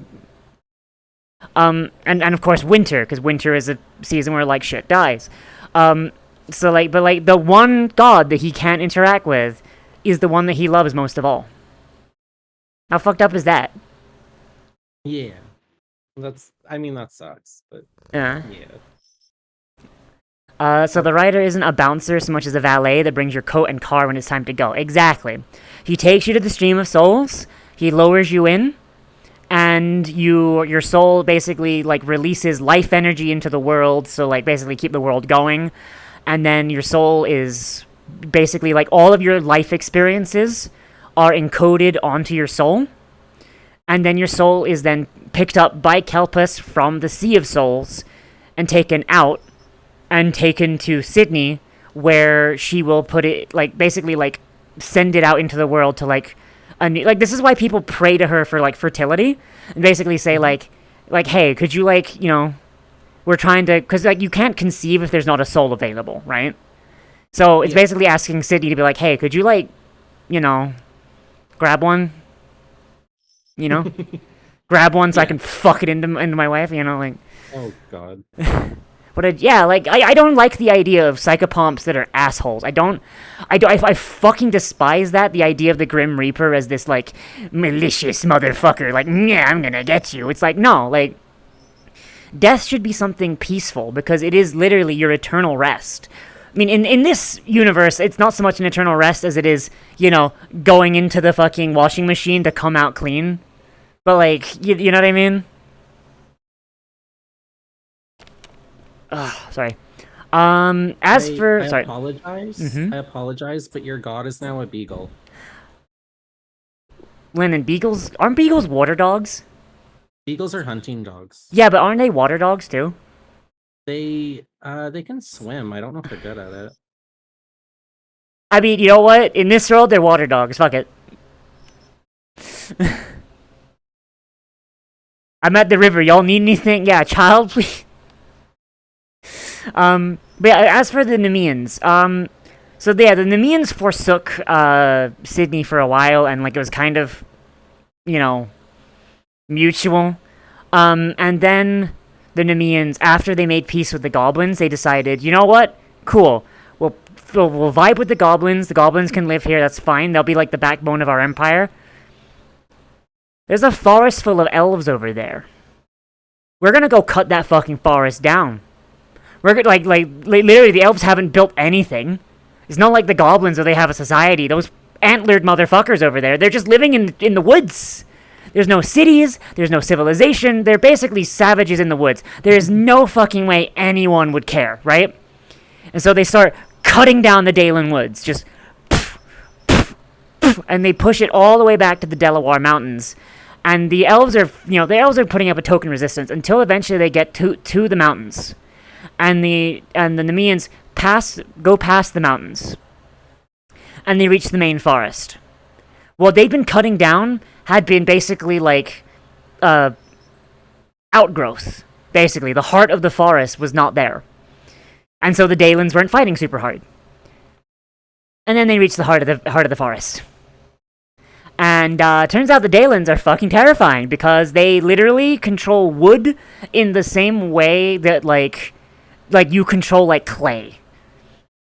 and of course winter, because winter is a season where, like, shit dies. So, like, but, like, the one god that he can't interact with is the one that he loves most of all. How fucked up is that? Yeah. I mean, that sucks, but... Yeah. Yeah. So the writer isn't a bouncer so much as a valet that brings your coat and car when it's time to go. Exactly. He takes you to the stream of souls, he lowers you in, and your soul basically, like, releases life energy into the world, so, like, basically keep the world going, and then your soul is basically, like, all of your life experiences are encoded onto your soul, and then your soul is then picked up by Kelpus from the Sea of Souls and taken out and taken to Sydney, where she will put it, like, basically, like, send it out into the world to, like, this is why people pray to her for, like, fertility, and basically say, like, hey, could you, like, you know, we're trying to, because, like, you can't conceive if there's not a soul available, right? So it's basically asking Sydney to be like, hey, could you, like, you know, grab one, you know? Grab one so I can fuck it into my wife, you know, like... Oh, God. But yeah, like, I don't like the idea of psychopomps that are assholes. I fucking despise that, the idea of the Grim Reaper as this, like, malicious motherfucker, like, yeah, I'm gonna get you. It's like, no, like, death should be something peaceful, because it is literally your eternal rest. I mean, in this universe, it's not so much an eternal rest as it is, you know, going into the fucking washing machine to come out clean. But, like, you know what I mean? Sorry. I apologize. Mm-hmm. I apologize, but your god is now a beagle. Lennon, aren't beagles water dogs? Beagles are hunting dogs. Yeah, but aren't they water dogs too? They can swim. I don't know if they're good at it. I mean, you know what? In this world, they're water dogs. Fuck it. I'm at the river. Y'all need anything? Yeah, child, please. But yeah, as for the Nemeans, so yeah, the Nemeans forsook, Sydney for a while, and, like, it was kind of, you know, mutual. And then the Nemeans, after they made peace with the goblins, they decided, you know what? Cool. We'll vibe with the goblins can live here, that's fine, they'll be, like, the backbone of our empire. There's a forest full of elves over there. We're gonna go cut that fucking forest down. We're gonna, like, literally, the elves haven't built anything. It's not like the goblins where they have a society. Those antlered motherfuckers over there, they're just living in the woods. There's no cities, there's no civilization, they're basically savages in the woods. There's no fucking way anyone would care, right? And so they start cutting down the Dalen woods, just... and they push it all the way back to the Delaware Mountains. And the elves are, you know, putting up a token resistance until eventually they get to the mountains. And the Nemeans go past the mountains. And they reach the main forest. What they'd been cutting down had been basically, like, outgrowth. Basically, the heart of the forest was not there. And so the Dalens weren't fighting super hard. And then they reached the heart of the forest. And turns out the Dalens are fucking terrifying because they literally control wood in the same way that like you control like clay.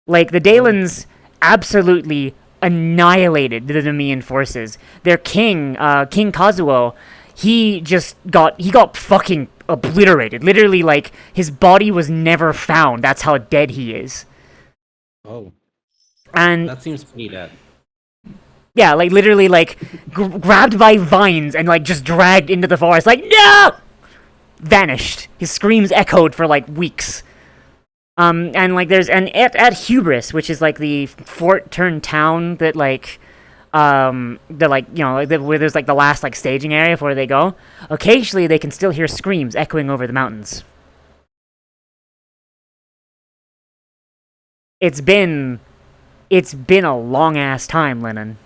Like the Dalens absolutely annihilated the Nemean forces. Their king, King Kazuo, he got fucking obliterated. Literally, like his body was never found. That's how dead he is. Oh. And that seems pretty dead. Yeah, like literally, like grabbed by vines and like just dragged into the forest. Like no, vanished. His screams echoed for like weeks. And like there's at Hubris, which is like the fort-turned town that like they're like, you know, where there's like the last like staging area before they go. Occasionally, they can still hear screams echoing over the mountains. It's been a long ass time, Lennon.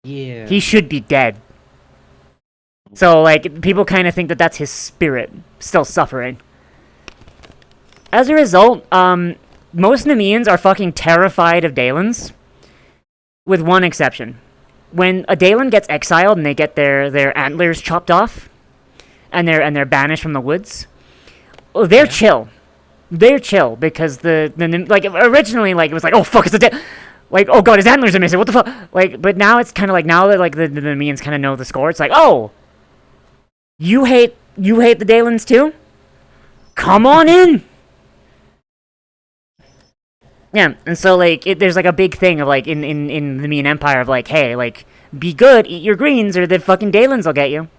Yeah. He should be dead. So, like, people kind of think that that's his spirit still suffering. As a result, most Nemeans are fucking terrified of Dalens, with one exception. When a Dalen gets exiled and they get their antlers chopped off, and they're banished from the woods, they're chill. They're chill because the like originally like it was like, oh fuck, it's a like, oh god, his antlers are missing, what the fuck? Like, but now it's kind of like, now that, like, the Nemeans kind of know the score, it's like, oh! You hate the Dalens too? Come on in! Yeah, and so, like, there's, like, a big thing of, like, in the Nemean Empire of, like, hey, like, be good, eat your greens, or the fucking Dalens will get you.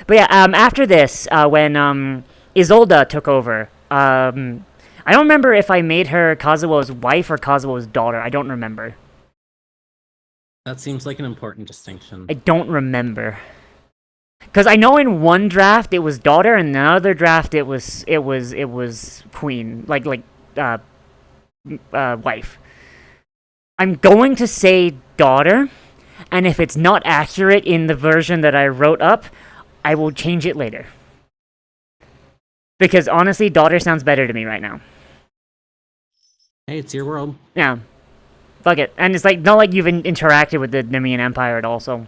But yeah, after this, when, Isolde took over, I don't remember if I made her Kazuo's wife or Kazuo's daughter. I don't remember. That seems like an important distinction. I don't remember. Because I know in one draft it was daughter, and in the other draft it was queen, wife. I'm going to say daughter, and if it's not accurate in the version that I wrote up, I will change it later. Because honestly, daughter sounds better to me right now. Hey, it's your world. Yeah. Fuck it. And it's like, not like you've interacted with the Nemean Empire at all, so.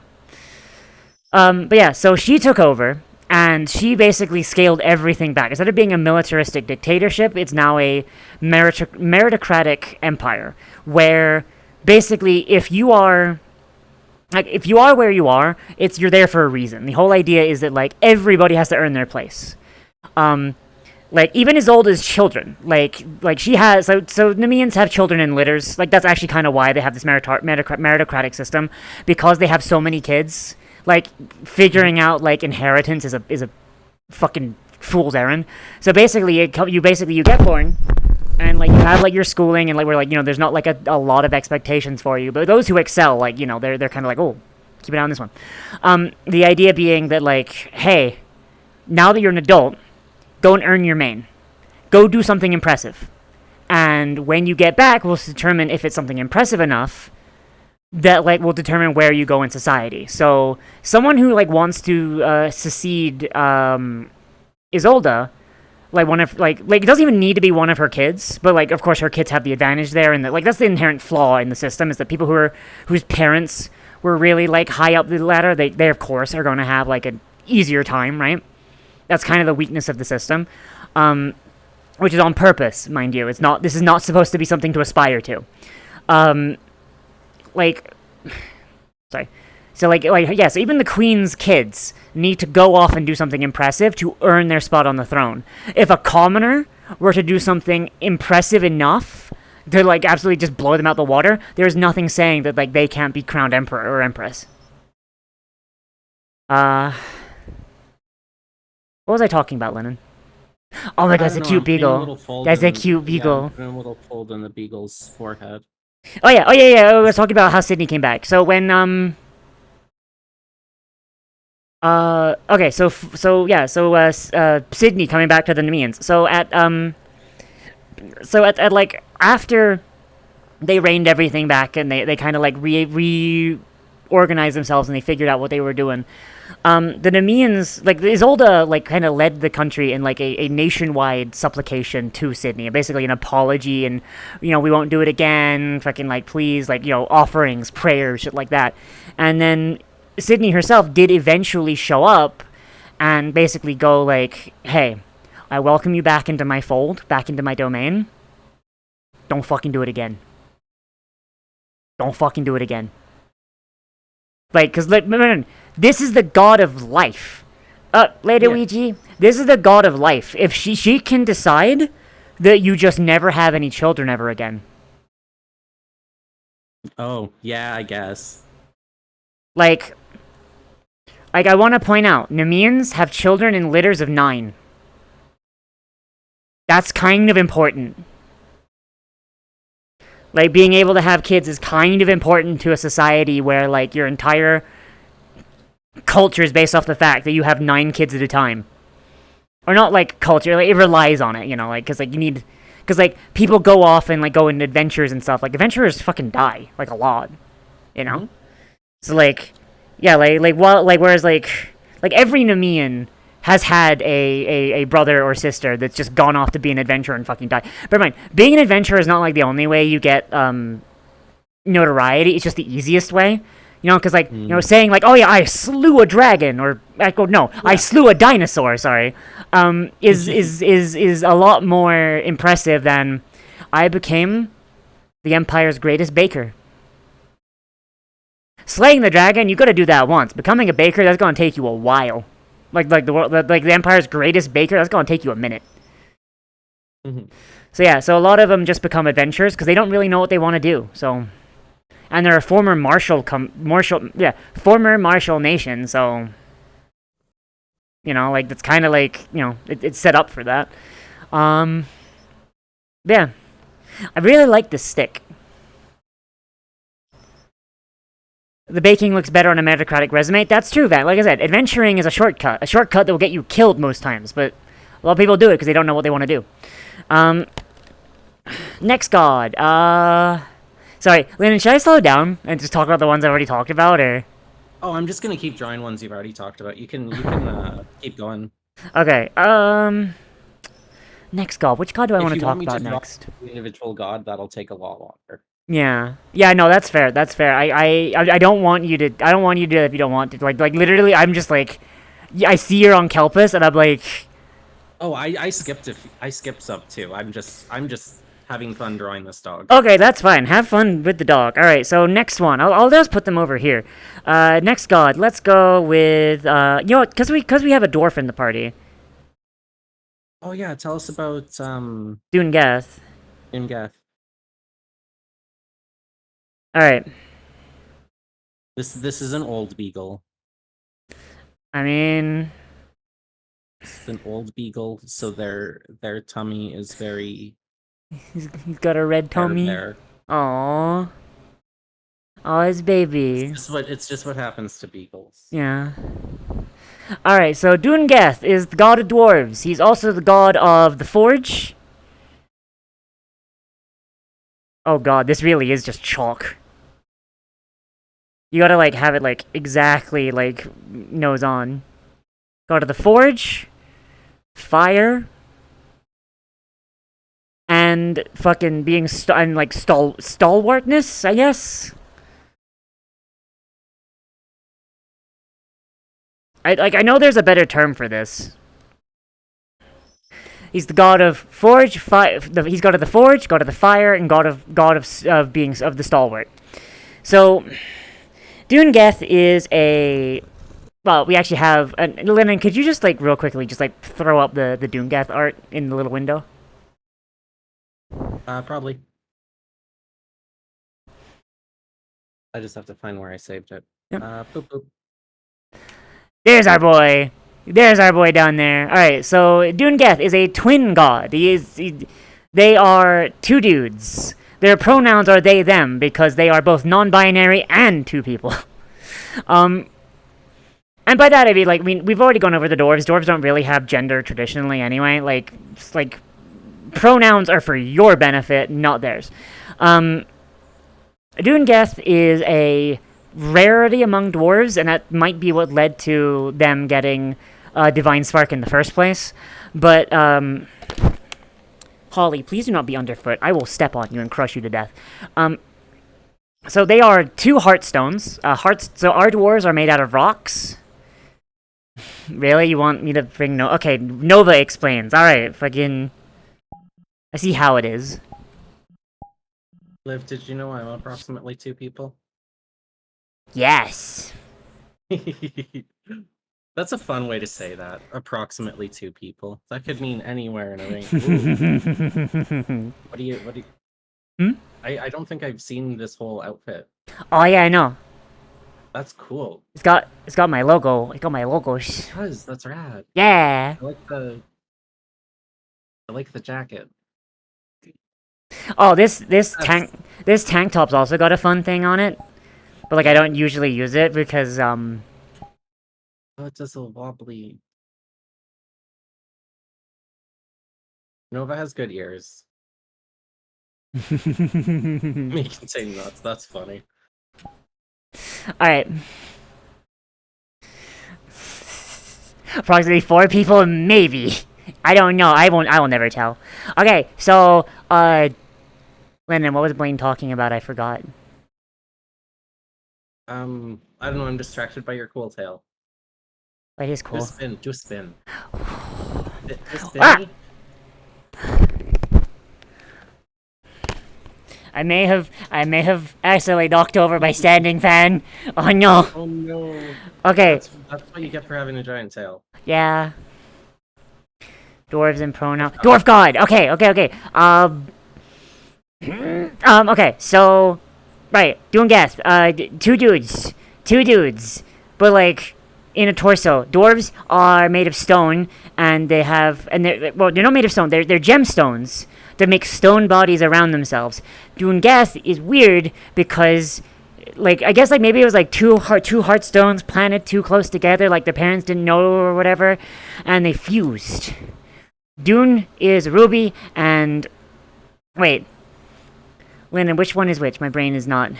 But yeah, so she took over, and she basically scaled everything back. Instead of being a militaristic dictatorship, it's now a meritocratic empire, where basically, if you are where you are, you're there for a reason. The whole idea is that, like, everybody has to earn their place. Like, even as old as children. Like she has... So Nemeans have children in litters. Like, that's actually kind of why they have this meritocratic system. Because they have so many kids. Like, figuring out, like, inheritance is a fucking fool's errand. So basically, you get born, and, like, you have, like, your schooling, and, like, we're like, you know, there's not, like, a lot of expectations for you. But those who excel, like, you know, they're kind of like, oh, keep it on this one. The idea being that, like, hey, now that you're an adult... Go and earn your main. Go do something impressive. And when you get back, we'll determine if it's something impressive enough that, like, will determine where you go in society. So, someone who, like, wants to secede Isolde, like, one of, like, it doesn't even need to be one of her kids, but, like, of course her kids have the advantage there, and, like, that's the inherent flaw in the system, is that people whose parents were really, like, high up the ladder, they of course, are going to have, like, an easier time, right? That's kind of the weakness of the system, which is on purpose, mind you. This is not supposed to be something to aspire to. Sorry. So, yeah, so even the queen's kids need to go off and do something impressive to earn their spot on the throne. If a commoner were to do something impressive enough to, like, absolutely just blow them out the water, there's nothing saying that, like, they can't be crowned emperor or empress. What was I talking about, Lennon? Oh my god, that's a cute beagle. That's a cute beagle. Yeah, a little fold in the beagle's forehead. Oh yeah, I was talking about how Sydney came back. So when, okay, so Sydney coming back to the Nemeans. So at like, after they reined everything back and they kind of like organized themselves and they figured out what they were doing. The Nemeans, like, Isolde, like, kind of led the country in, like, a nationwide supplication to Sydney, basically an apology, and, you know, we won't do it again, fucking, like, please, like, you know, offerings, prayers, shit like that. And then Sydney herself did eventually show up and basically go, like, hey, I welcome you back into my fold, back into my domain. Don't fucking do it again. Don't fucking do it again. Like, because, like, this is the god of life. Lady Luigi, this is the god of life. If she can decide that you just never have any children ever again. Oh, yeah, I guess. Like, I want to point out, Nemeans have children in litters of 9. That's kind of important. Like, being able to have kids is kind of important to a society where, like, your entire culture is based off the fact that you have 9 kids at a time. Or not, like, culture, like, it relies on it, you know, like, because, like, you need... Because, like, people go off and, like, go into adventures and stuff. Like, adventurers fucking die, like, a lot, you know? Mm-hmm. So, like, yeah, whereas, like, every Nemean has had a brother or sister that's just gone off to be an adventurer and fucking died. Bear in mind, being an adventurer is not, like, the only way you get, notoriety. It's just the easiest way. You know, because, like, you know, saying, like, oh, yeah, I slew a dragon, or, I slew a dinosaur, sorry, is a lot more impressive than I became the Empire's greatest baker. Slaying the dragon, you gotta do that once. Becoming a baker, that's gonna take you a while. Like the Empire's greatest baker, that's gonna take you a minute. Mm-hmm. So yeah, so a lot of them just become adventurers because they don't really know what they want to do. So, and they're a former martial nation. So, you know, like that's kind of like, you know, it's set up for that. Yeah, I really like this stick. The baking looks better on a meritocratic resume. That's true, Van. Like I said, adventuring is a shortcut that will get you killed most times, but a lot of people do it because they don't know what they want to do. Next god. Sorry, Lennon, should I slow down and just talk about the ones I already talked about, or? Oh, I'm just gonna keep drawing ones you've already talked about. You can keep going. Okay, next god. Which god do I want to talk about next? The individual god, that'll take a lot longer. Yeah, no, that's fair. That's fair. I don't want you to. I don't want you to do that if you don't want to. Like literally, I'm just like, I see you're on Kelpis, and I'm like. Oh, I skipped I skipped some too. I'm just having fun drawing this dog. Okay, that's fine. Have fun with the dog. All right. So next one, I'll just put them over here. Next god. Let's go with you know what? Because we have a dwarf in the party. Oh yeah, tell us about Dungeth. Dungeth. All right. This is an old beagle. I mean, it's an old beagle, so their tummy is very. He's got a red tummy. Aww. Oh, his baby. It's just what happens to beagles. Yeah. All right. So Dungeth is the god of dwarves. He's also the god of the forge. Oh god, this really is just chalk. You gotta, like, have it, like, exactly, like, nose on. Go to the forge, fire, and fucking being, stalwartness, I guess? I know there's a better term for this. He's the god of forge, he's god of the forge, god of the fire, and god of the stalwart. So... Dungeth is a... Well, we actually have... Lennon, could you just, like, real quickly, just, like, throw up the Dungeth art in the little window? Probably. I just have to find where I saved it. Yep. Boop, boop. There's our boy! There's our boy down there. Alright, so Dungeth is a twin god. They are two dudes. Their pronouns are they, them, because they are both non-binary and two people. And by that I mean, like, we've already gone over the dwarves. Dwarves don't really have gender traditionally anyway. Like, pronouns are for your benefit, not theirs. Dungeth is a rarity among dwarves, and that might be what led to them getting Divine Spark in the first place. But, Holly, please do not be underfoot. I will step on you and crush you to death. So they are 2 heartstones. So our dwarves are made out of rocks. Really? You want me to bring no? Okay, Nova explains. Alright, fucking... I see how it is. Liv, did you know I'm approximately 2 people? Yes. That's a fun way to say that. Approximately 2 people. That could mean anywhere in a ring. What do you... Hmm? I don't think I've seen this whole outfit. Oh yeah, I know. That's cool. It's got my logo. It got my logo. It does, that's rad. Yeah. I like the jacket. Oh, this tank top's also got a fun thing on it. But like I don't usually use it because Oh, it does a wobbly. Nova has good ears. Making say nuts, that's funny. Alright. Approximately 4 people, maybe. I don't know. I will never tell. Okay, so Lennon, what was Blaine talking about? I forgot. I don't know, I'm distracted by your cool tail. It is cool. Do a spin. Ah! I may have accidentally knocked over my standing fan. Oh no. Oh no. Okay. That's what you get for having a giant tail. Yeah. Dwarves and pronoun. Dwarf god. Okay. Okay. So, right. Doing gas. 2 dudes. But like in a torso. Dwarves are made of stone, and they're not made of stone. They're gemstones that make stone bodies around themselves. Dungeth is weird because, like, I guess like maybe it was like two heartstones planted too close together, like their parents didn't know or whatever, and they fused. Dune is ruby, and wait, Lyndon, which one is which? My brain is not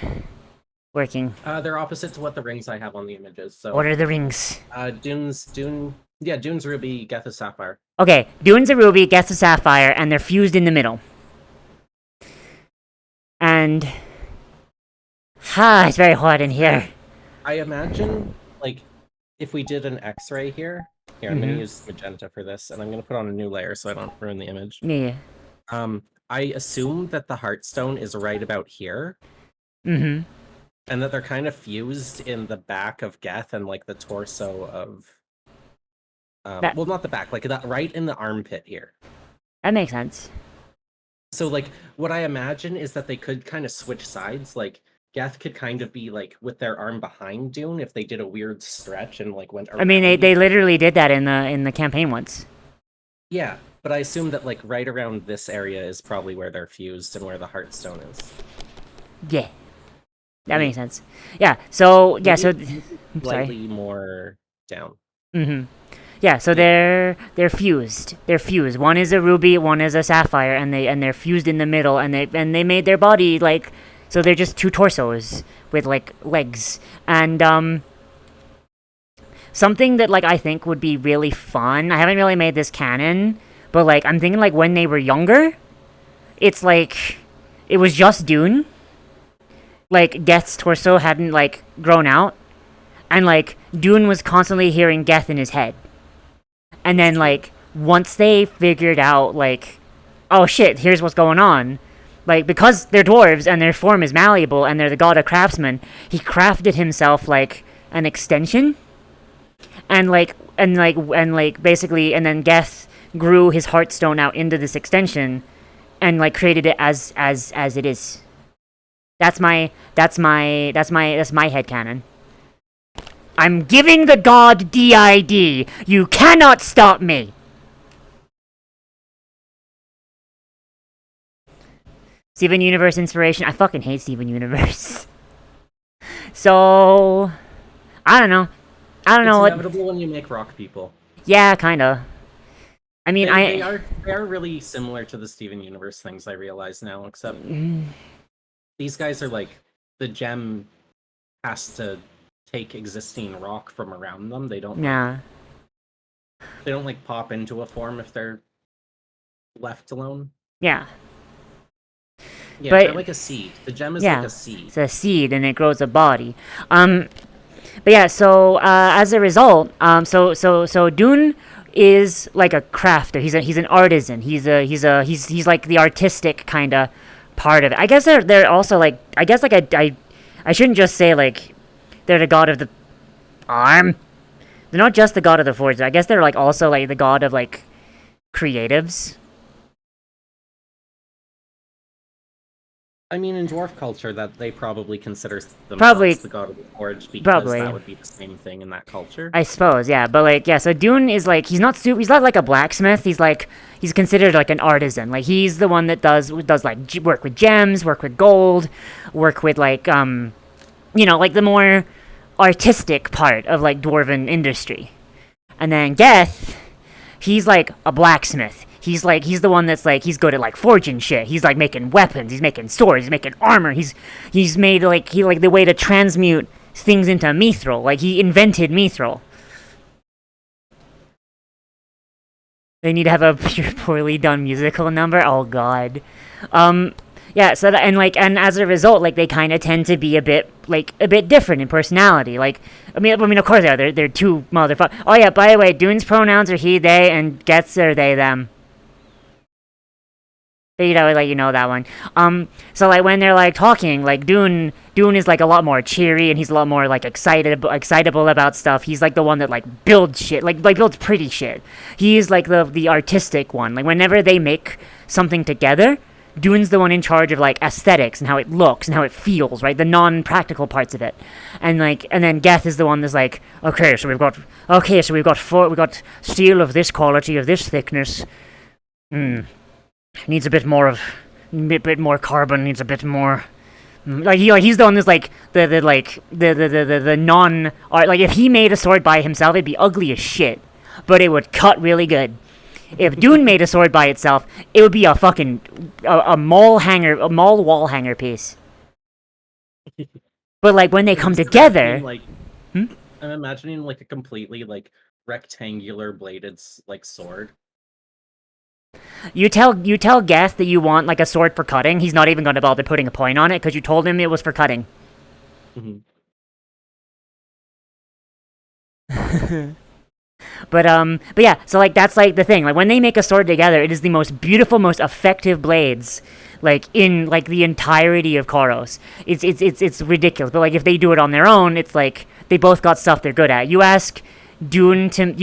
working. They're opposite to what the rings I have on the images. So what are the rings? Dune's ruby, Geth is sapphire. Okay, Dune's a ruby, Geth's a sapphire, and they're fused in the middle. And it's very hot in here. I imagine, like, if we did an X-ray here. Here, I'm gonna use magenta for this, and I'm gonna put on a new layer so I don't ruin the image. Yeah. I assume that the heartstone is right about here. Mm-hmm. And that they're kind of fused in the back of Geth and like the torso of well, not the back, like that right in the armpit here. That makes sense. So like what I imagine is that they could kind of switch sides, like Geth could kind of be like with their arm behind Dune if they did a weird stretch and like went around. I mean they literally did that in the campaign once. Yeah, but I assume that like right around this area is probably where they're fused and where the heartstone is. Yeah. That makes sense. Yeah, so Slightly more down. Mm-hmm. Yeah, so they're fused. They're fused. One is a ruby, one is a sapphire, and they're fused in the middle, and they made their body like, so they're just 2 torsos with like legs. And something that like I think would be really fun. I haven't really made this canon, but like I'm thinking like when they were younger, it's like it was just Dune. Like Geth's torso hadn't like grown out, and like Dune was constantly hearing Geth in his head. And then like once they figured out like, oh shit, here's what's going on, like because they're dwarves and their form is malleable and they're the god of craftsmen, he crafted himself like an extension, and basically, and then Geth grew his heartstone out into this extension, and like created it as it is. That's my headcanon. I'm giving the god DID. You cannot stop me. Steven Universe inspiration. I fucking hate Steven Universe. So I don't know. It's inevitable when you make rock people. Yeah, kinda. I mean, they are really similar to the Steven Universe things I realize now, except these guys are like the gem has to take existing rock from around them. They don't. Yeah. They don't like pop into a form if they're left alone. Yeah. Yeah, But- they're like a seed. The gem is Yeah. like a seed. It's a seed and it grows a body. But yeah, so as a result, so Dune is like a crafter. He's an artisan. He's like the artistic kind of part of it. I guess they're also like, I guess like I shouldn't just say like they're the god of the arm. They're not just the god of the forge. I guess they're like also like the god of like creatives. I mean, in dwarf culture, that they probably consider themselves Probably- the god of the forge because probably. that would be the same thing in that culture. I suppose, yeah, but like, yeah. So Dune is like, he's not like a blacksmith. He's considered like an artisan. Like he's the one that does like work with gems, work with gold, work with like like the more artistic part of like dwarven industry. And then Geth, he's like a blacksmith. He's the one that's like, he's good at like forging shit. He's like making weapons, he's making swords, he's making armor. He's made like the way to transmute things into mithril. Like he invented mithril. They need to have a poorly done musical number. Oh god. Yeah. So and as a result, like they kind of tend to be a bit different in personality. Like I mean, of course they are. They're two motherfuckers. Oh yeah. By the way, Dune's pronouns are he, they, and Geth's are they, them. You know that one. So like when they're like talking, like Dune is like a lot more cheery and he's a lot more like excitable about stuff. He's like the one that like builds shit, like builds pretty shit. He's like the artistic one. Like whenever they make something together, Dune's the one in charge of like aesthetics and how it looks and how it feels, right? The non-practical parts of it. And then Geth is the one that's like, okay, so we've got steel of this quality, of this thickness. Needs a bit more carbon. Needs a bit more. He's the one that's like the non art. Like if he made a sword by himself, it'd be ugly as shit, but it would cut really good. If Dune made a sword by itself, it would be a fucking a mall wall hanger piece. But like when they come together, I'm imagining like a completely like rectangular bladed like sword. You tell Geth that you want like a sword for cutting. He's not even going to bother putting a point on it because you told him it was for cutting. Mm-hmm. But yeah, so like that's like the thing. Like when they make a sword together, it is the most beautiful, most effective blades like in like the entirety of Korros. It's ridiculous. But like if they do it on their own, it's like they both got stuff they're good at. You ask Dune to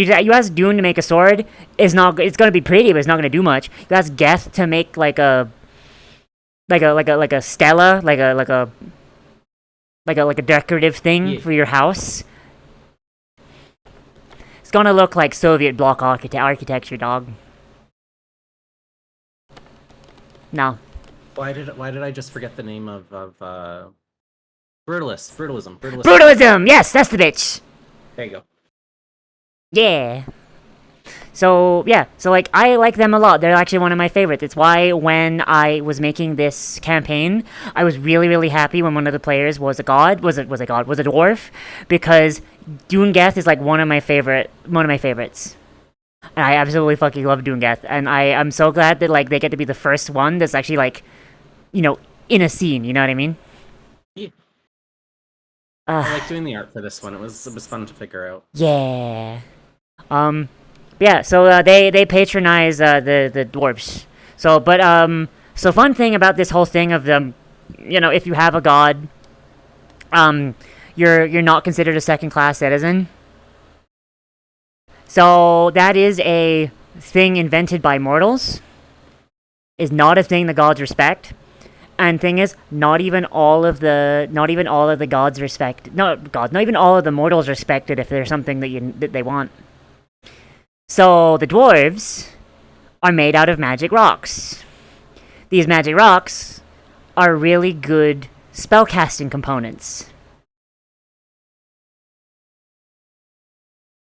make a sword, it's gonna be pretty, but it's not gonna do much. You ask Geth to make like a stela, like a decorative thing for your house. It's gonna look like Soviet bloc architecture, dog. No. Why did I just forget the name of brutalism? Brutalism. Yes, that's the bitch. There you go. Yeah. So, yeah. So, like, I like them a lot. They're actually one of my favorites. It's why when I was making this campaign, I was really, really happy when one of the players was a dwarf, because Dune Geth is, like, one of my favorites. And I absolutely fucking love Dune Geth. And I'm so glad that, like, they get to be the first one that's actually, like, in a scene, you know what I mean? Yeah. I like doing the art for this one. It was fun to figure out. Yeah. Yeah, so they patronize the dwarves. So fun thing about this whole thing of them, if you have a god, you're not considered a second-class citizen. So that is a thing invented by mortals. Is not a thing the gods respect. And thing is, not even all of the gods respect. Not even all of the mortals respect it if there's something that they want. So the dwarves are made out of magic rocks. These magic rocks are really good spellcasting components.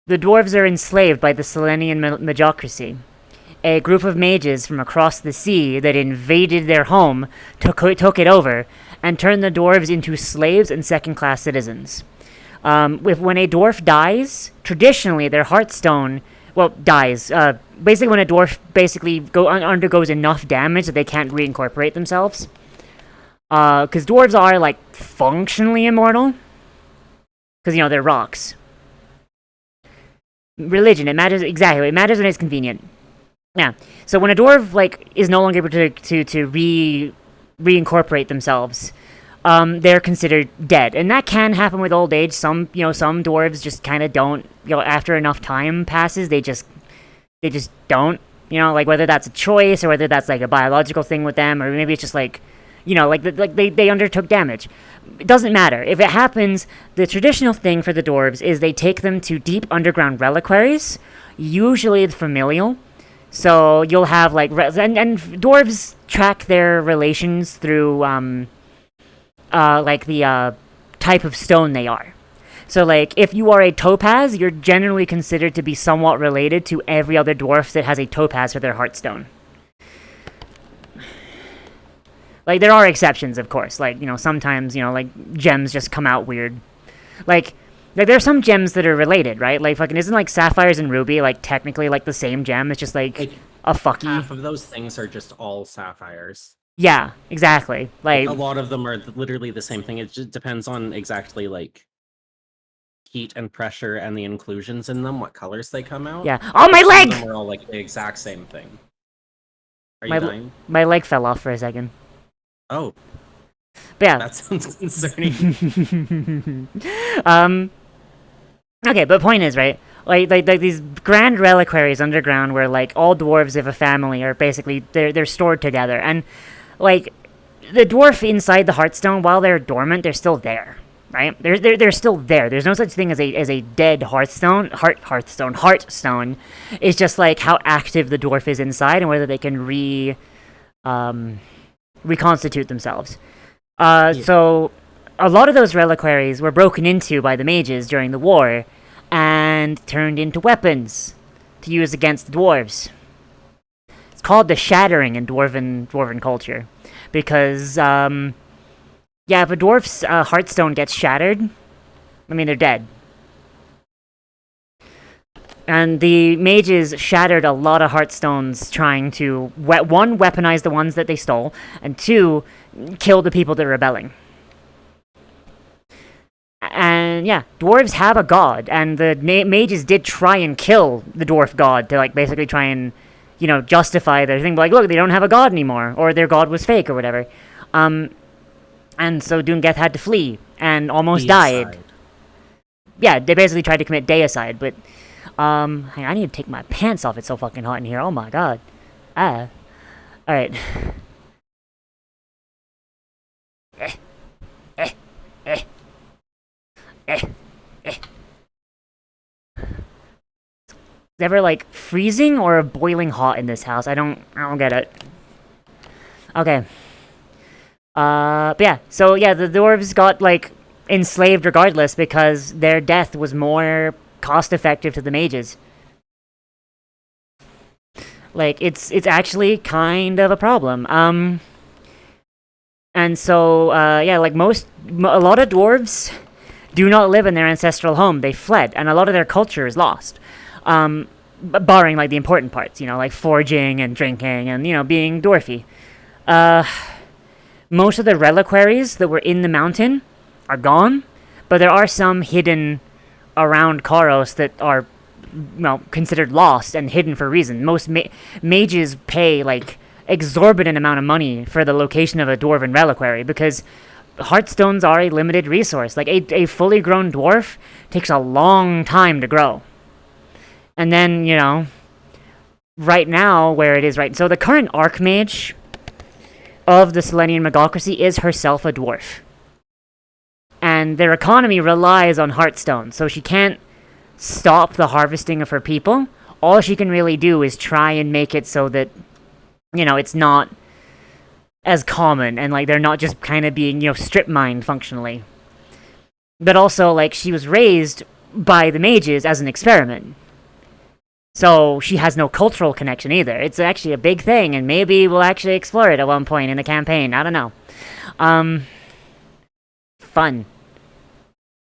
The dwarves are enslaved by the Selenian magocracy, a group of mages from across the sea that invaded their home, took it over, and turn the dwarves into slaves and second-class citizens. When a dwarf dies, traditionally their heartstone, dies. Basically, when a dwarf undergoes enough damage that they can't reincorporate themselves. Because dwarves are, like, functionally immortal. Because, they're rocks. Religion, it matters, exactly, it matters when it's convenient. Yeah, so when a dwarf, like, is no longer able to reincorporate themselves, they're considered dead. And that can happen with old age. Some dwarves just kind of don't, after enough time passes, they just don't, like, whether that's a choice or whether that's, like, a biological thing with them, or maybe it's just, like, they undertook damage. It doesn't matter. If it happens, the traditional thing for the dwarves is they take them to deep underground reliquaries, usually the familial. So you'll have, like, and dwarves track their relations through, like, the type of stone they are. So, like, if you are a topaz, you're generally considered to be somewhat related to every other dwarf that has a topaz for their heartstone. Like, there are exceptions, of course. Like, sometimes, like, gems just come out weird. Like, there are some gems that are related, right? Like, fucking, isn't, like, sapphires and ruby, like, technically, like, the same gem? It's just, like a fucky... Half of those things are just all sapphires. Yeah, exactly. Like, a lot of them are literally the same thing. It just depends on exactly, like, heat and pressure and the inclusions in them, what colors they come out. Yeah. Oh, my leg! Some of them are all, like, the exact same thing. Are you dying? My leg fell off for a second. Oh. But yeah. That sounds concerning. Okay, but point is, right? Like these grand reliquaries underground where, like, all dwarves of a family are basically, they're stored together. And, like, the dwarf inside the heartstone, while they're dormant, they're still there, right? They're still there. There's no such thing as a dead heartstone. Heartstone. It's just, like, how active the dwarf is inside and whether they can reconstitute themselves. So a lot of those reliquaries were broken into by the mages during the war and turned into weapons to use against the dwarves. It's called the shattering in dwarven culture because if a dwarf's heartstone gets shattered, I mean, they're dead. And the mages shattered a lot of heartstones trying to, one, weaponize the ones that they stole, and two, kill the people that are rebelling. And yeah, dwarves have a god, and the mages did try and kill the dwarf god to, like, basically try and, justify their thing. But, like, look, they don't have a god anymore, or their god was fake, or whatever. And so Doomgeth had to flee, and almost died. Yeah, they basically tried to commit deicide, but... I need to take my pants off. It's so fucking hot in here. Oh my god. Alright. Is it ever, like, freezing or boiling hot in this house? I don't get it. Okay. But yeah. So, yeah, the dwarves got, like, enslaved regardless because their death was more cost-effective to the mages. Like, it's actually kind of a problem. And so, yeah, like, a lot of dwarves do not live in their ancestral home. They fled, and a lot of their culture is lost. Barring, like, the important parts, like foraging and drinking and, being dwarfy. Most of the reliquaries that were in the mountain are gone, but there are some hidden around Korros that are, considered lost and hidden for a reason. Most mages pay, like, exorbitant amount of money for the location of a dwarven reliquary because heartstones are a limited resource. Like, a fully grown dwarf takes a long time to grow. And then, right now, where it is right... So the current Archmage of the Selenian Magocracy is herself a dwarf. And their economy relies on heartstones, so she can't stop the harvesting of her people. All she can really do is try and make it so that, it's not as common, and, like, they're not just kind of being, strip mined functionally. But also, like, she was raised by the mages as an experiment. So she has no cultural connection either. It's actually a big thing, and maybe we'll actually explore it at one point in the campaign. I don't know. fun.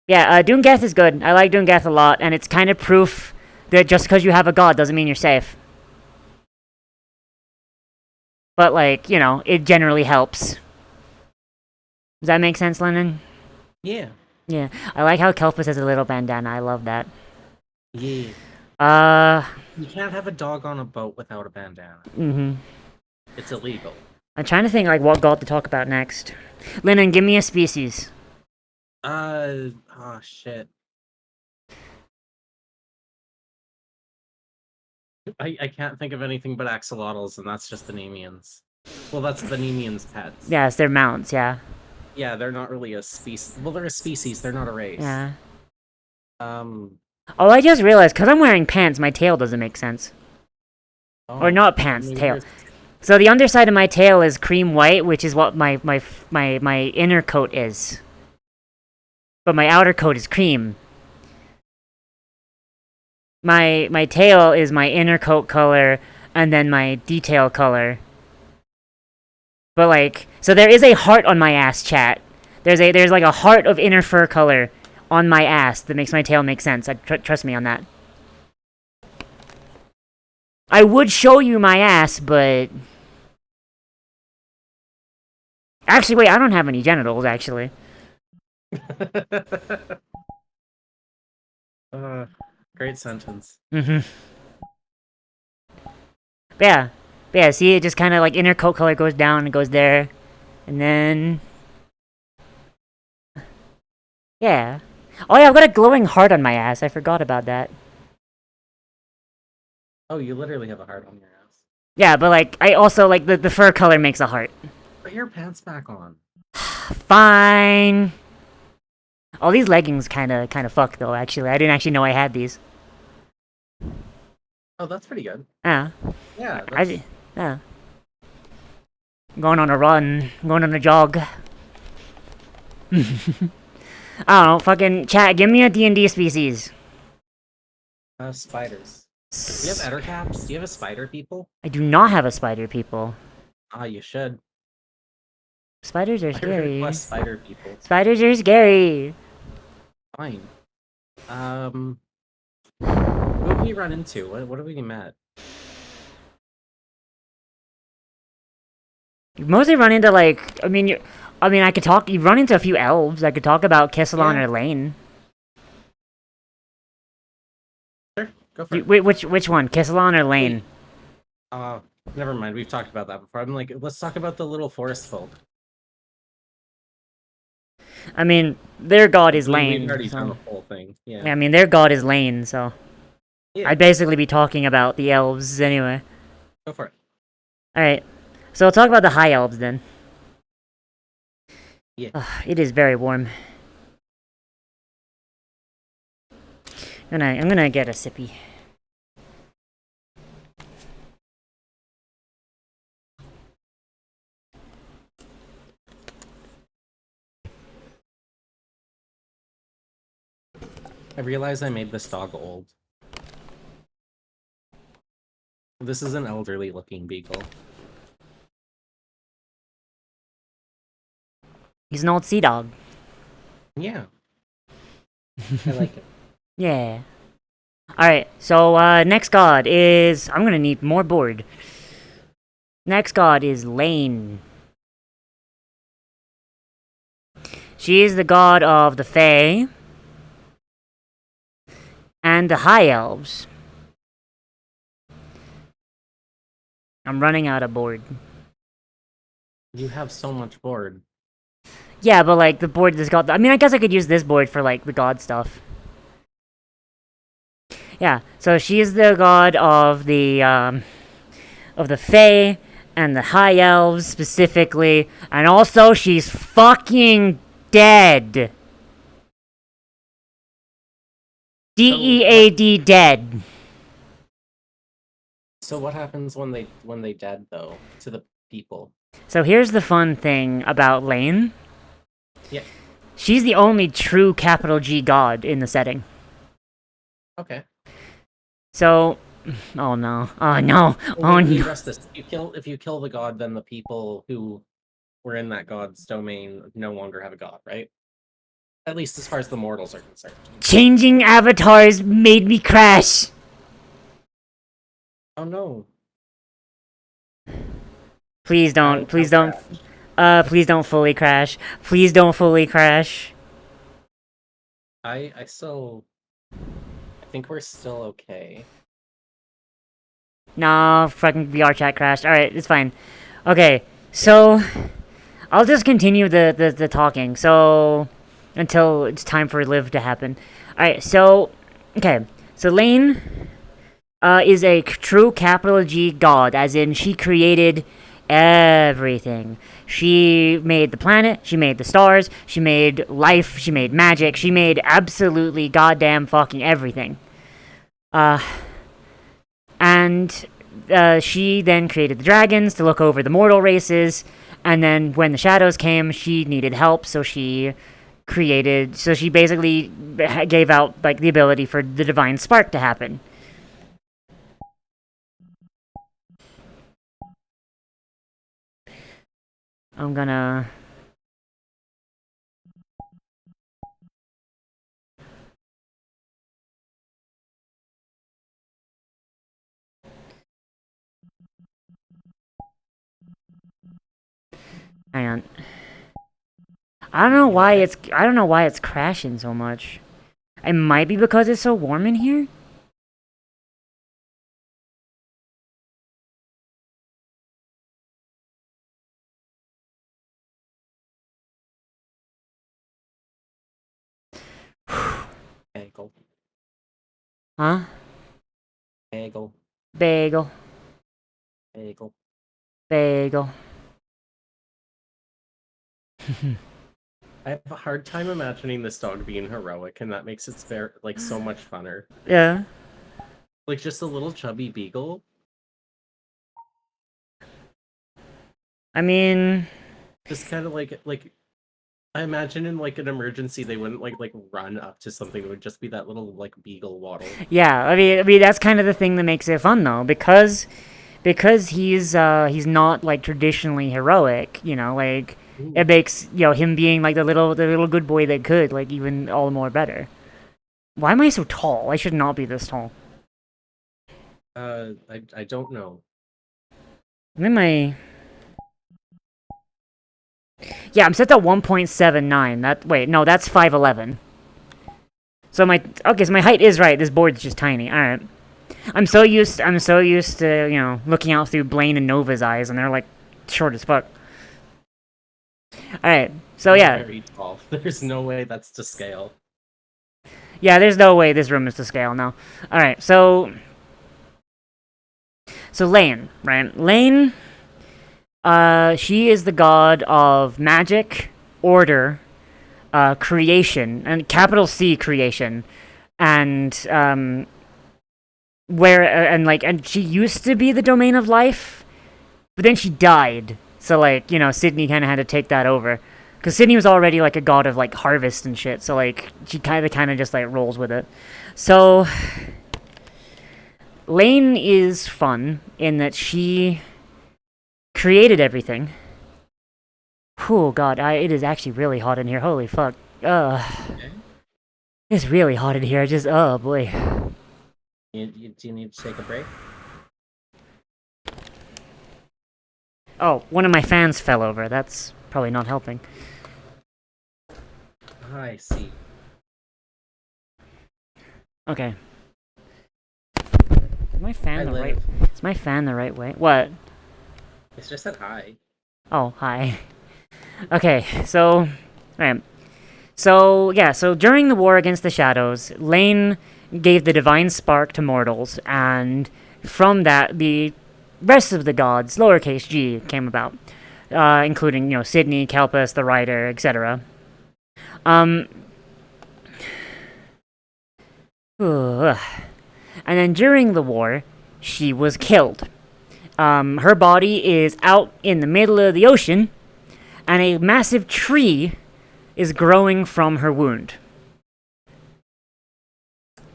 Yeah, Doomgeth is good. I like Doomgeth a lot, and it's kind of proof that just because you have a god doesn't mean you're safe. But, like, you know, it generally helps. Does that make sense, Lennon? Yeah. Yeah. I like how Kelpus has a little bandana. I love that. Yeah. You can't have a dog on a boat without a bandana. Mm-hmm. It's illegal. I'm trying to think, like, what god to talk about next. Lennon, give me a species. Oh, shit. I can't think of anything but axolotls, and that's just the Nemeans. Well, that's the Nemeans' pets. Yes, they're mounts, yeah. Yeah, they're not really a species. Well, they're a species, they're not a race. Yeah. Oh, I just realized, because I'm wearing pants, my tail doesn't make sense. Or not pants, tail. So the underside of my tail is cream white, which is what my inner coat is. But my outer coat is cream. My tail is my inner coat color, and then my detail color. But like, so there is a heart on my ass, chat. There's like a heart of inner fur color on my ass that makes my tail make sense. Trust me on that. I would show you my ass, but... Actually, wait, I don't have any genitals, actually. Great sentence. Mm-hmm. Yeah. Yeah, see, it just kind of like inner coat color goes down and goes there. And then... Yeah. Oh yeah, I've got a glowing heart on my ass. I forgot about that. Oh, you literally have a heart on your ass. Yeah, but like, I also, like, the fur color makes a heart. Put your pants back on. Fine. All these leggings kind of fuck, though, actually. I didn't actually know I had these. Oh, that's pretty good. Yeah. Yeah. Yeah. Going on a run. Going on a jog. I don't know, fucking chat, give me a D&D species. Spiders. Do you have ettercaps? Do you have a spider people? I do not have a spider people. Ah, you should. Spiders are scary. Request spider people. Spiders are scary. Fine. What have we run into? What have we met? You mostly run into, like, I could talk, you run into a few elves. I could talk about Kissalon or Lane. Sure, go for it. Which one? Kissalon or Lane? Never mind. We've talked about that before. I'm like, let's talk about the little forest folk. I mean, their god is Lane. We've already done the whole thing. Yeah. I mean, their god is Lane, so... Yeah. I'd basically be talking about the elves anyway. Go for it. Alright. So I'll talk about the high elves then. Yeah. It is very warm. I'm gonna get a sippy. I realized I made this dog old. This is an elderly looking beagle. He's an old sea dog. Yeah. I like it. Yeah. Alright, so next god is... I'm gonna need more board. Next god is Lane. She is the god of the Fae and the High Elves. I'm running out of board. You have so much board. Yeah, but like the board that's got... I mean, I guess I could use this board for like the god stuff. Yeah, so she is the god of the Fae and the High Elves specifically, and also she's fucking dead. D-E-A-D, dead. So what happens when they dead though to the people? So here's the fun thing about Lane. Yeah. She's the only true capital G god in the setting. Okay. So, oh no, oh no, oh no. Address this. If you kill the god, then the people who were in that god's domain no longer have a god, right? At least as far as the mortals are concerned. Changing avatars made me crash. Oh no. Please don't. Please don't. Please don't fully crash. Please don't fully crash. I think we're still okay. No, fucking VR chat crashed. Alright, it's fine. Okay, so I'll just continue the talking. So until it's time for Live to happen. Alright, so okay. So Lane is a true capital G god, as in she created everything. She made the planet, she made the stars, she made life, she made magic, she made absolutely goddamn fucking everything. And she then created the dragons to look over the mortal races, and then when the shadows came, she needed help, so she basically gave out, like, the ability for the divine spark to happen. I'm gonna... Hang on. I don't know why it's crashing so much. It might be because it's so warm in here. Bagel. Huh? Bagel. Bagel. Bagel. Bagel. I have a hard time imagining this dog being heroic, and that makes it like so much funner. Yeah. Like just a little chubby beagle. I mean, just kind of like I imagine in like an emergency they wouldn't like run up to something. It would just be that little like beagle waddle. yeah. I mean that's kind of the thing that makes it fun though, because he's not like traditionally heroic. You know, like it makes him being like the little good boy that could like even all the more better. Why am I so tall? I should not be this tall. I don't know. I'm in my... Yeah, I'm set to 1.79. Wait, no, that's 5'11". So my height is right. This board's just tiny. All right. I'm so used to, looking out through Blaine and Nova's eyes, and they're like short as fuck. All right. So yeah. Very tall. There's no way that's to scale. Yeah, there's no way this room is to scale. No. All right. So Lane, right? Lane. She is the god of magic, order, creation, and capital C creation, and and she used to be the domain of life, but then she died. So like, Sydney kind of had to take that over, because Sydney was already like a god of like harvest and shit. So like, she kind of just like rolls with it. So Lane is fun in that she created everything. Oh god, it is actually really hot in here. Holy fuck. It's really hot in here. Oh boy. Do you need to take a break? Oh, one of my fans fell over. That's probably not helping. I see. Okay. Is my fan the right way? What? It's just said hi. Oh, hi. Okay, so... Alright. So, yeah, so during the war against the Shadows, Lane gave the divine spark to mortals, and from that, the rest of the gods, lowercase g, came about. Including, Sydney, Kelpis, the Rider, etc. And then during the war, she was killed. Her body is out in the middle of the ocean, and a massive tree is growing from her wound.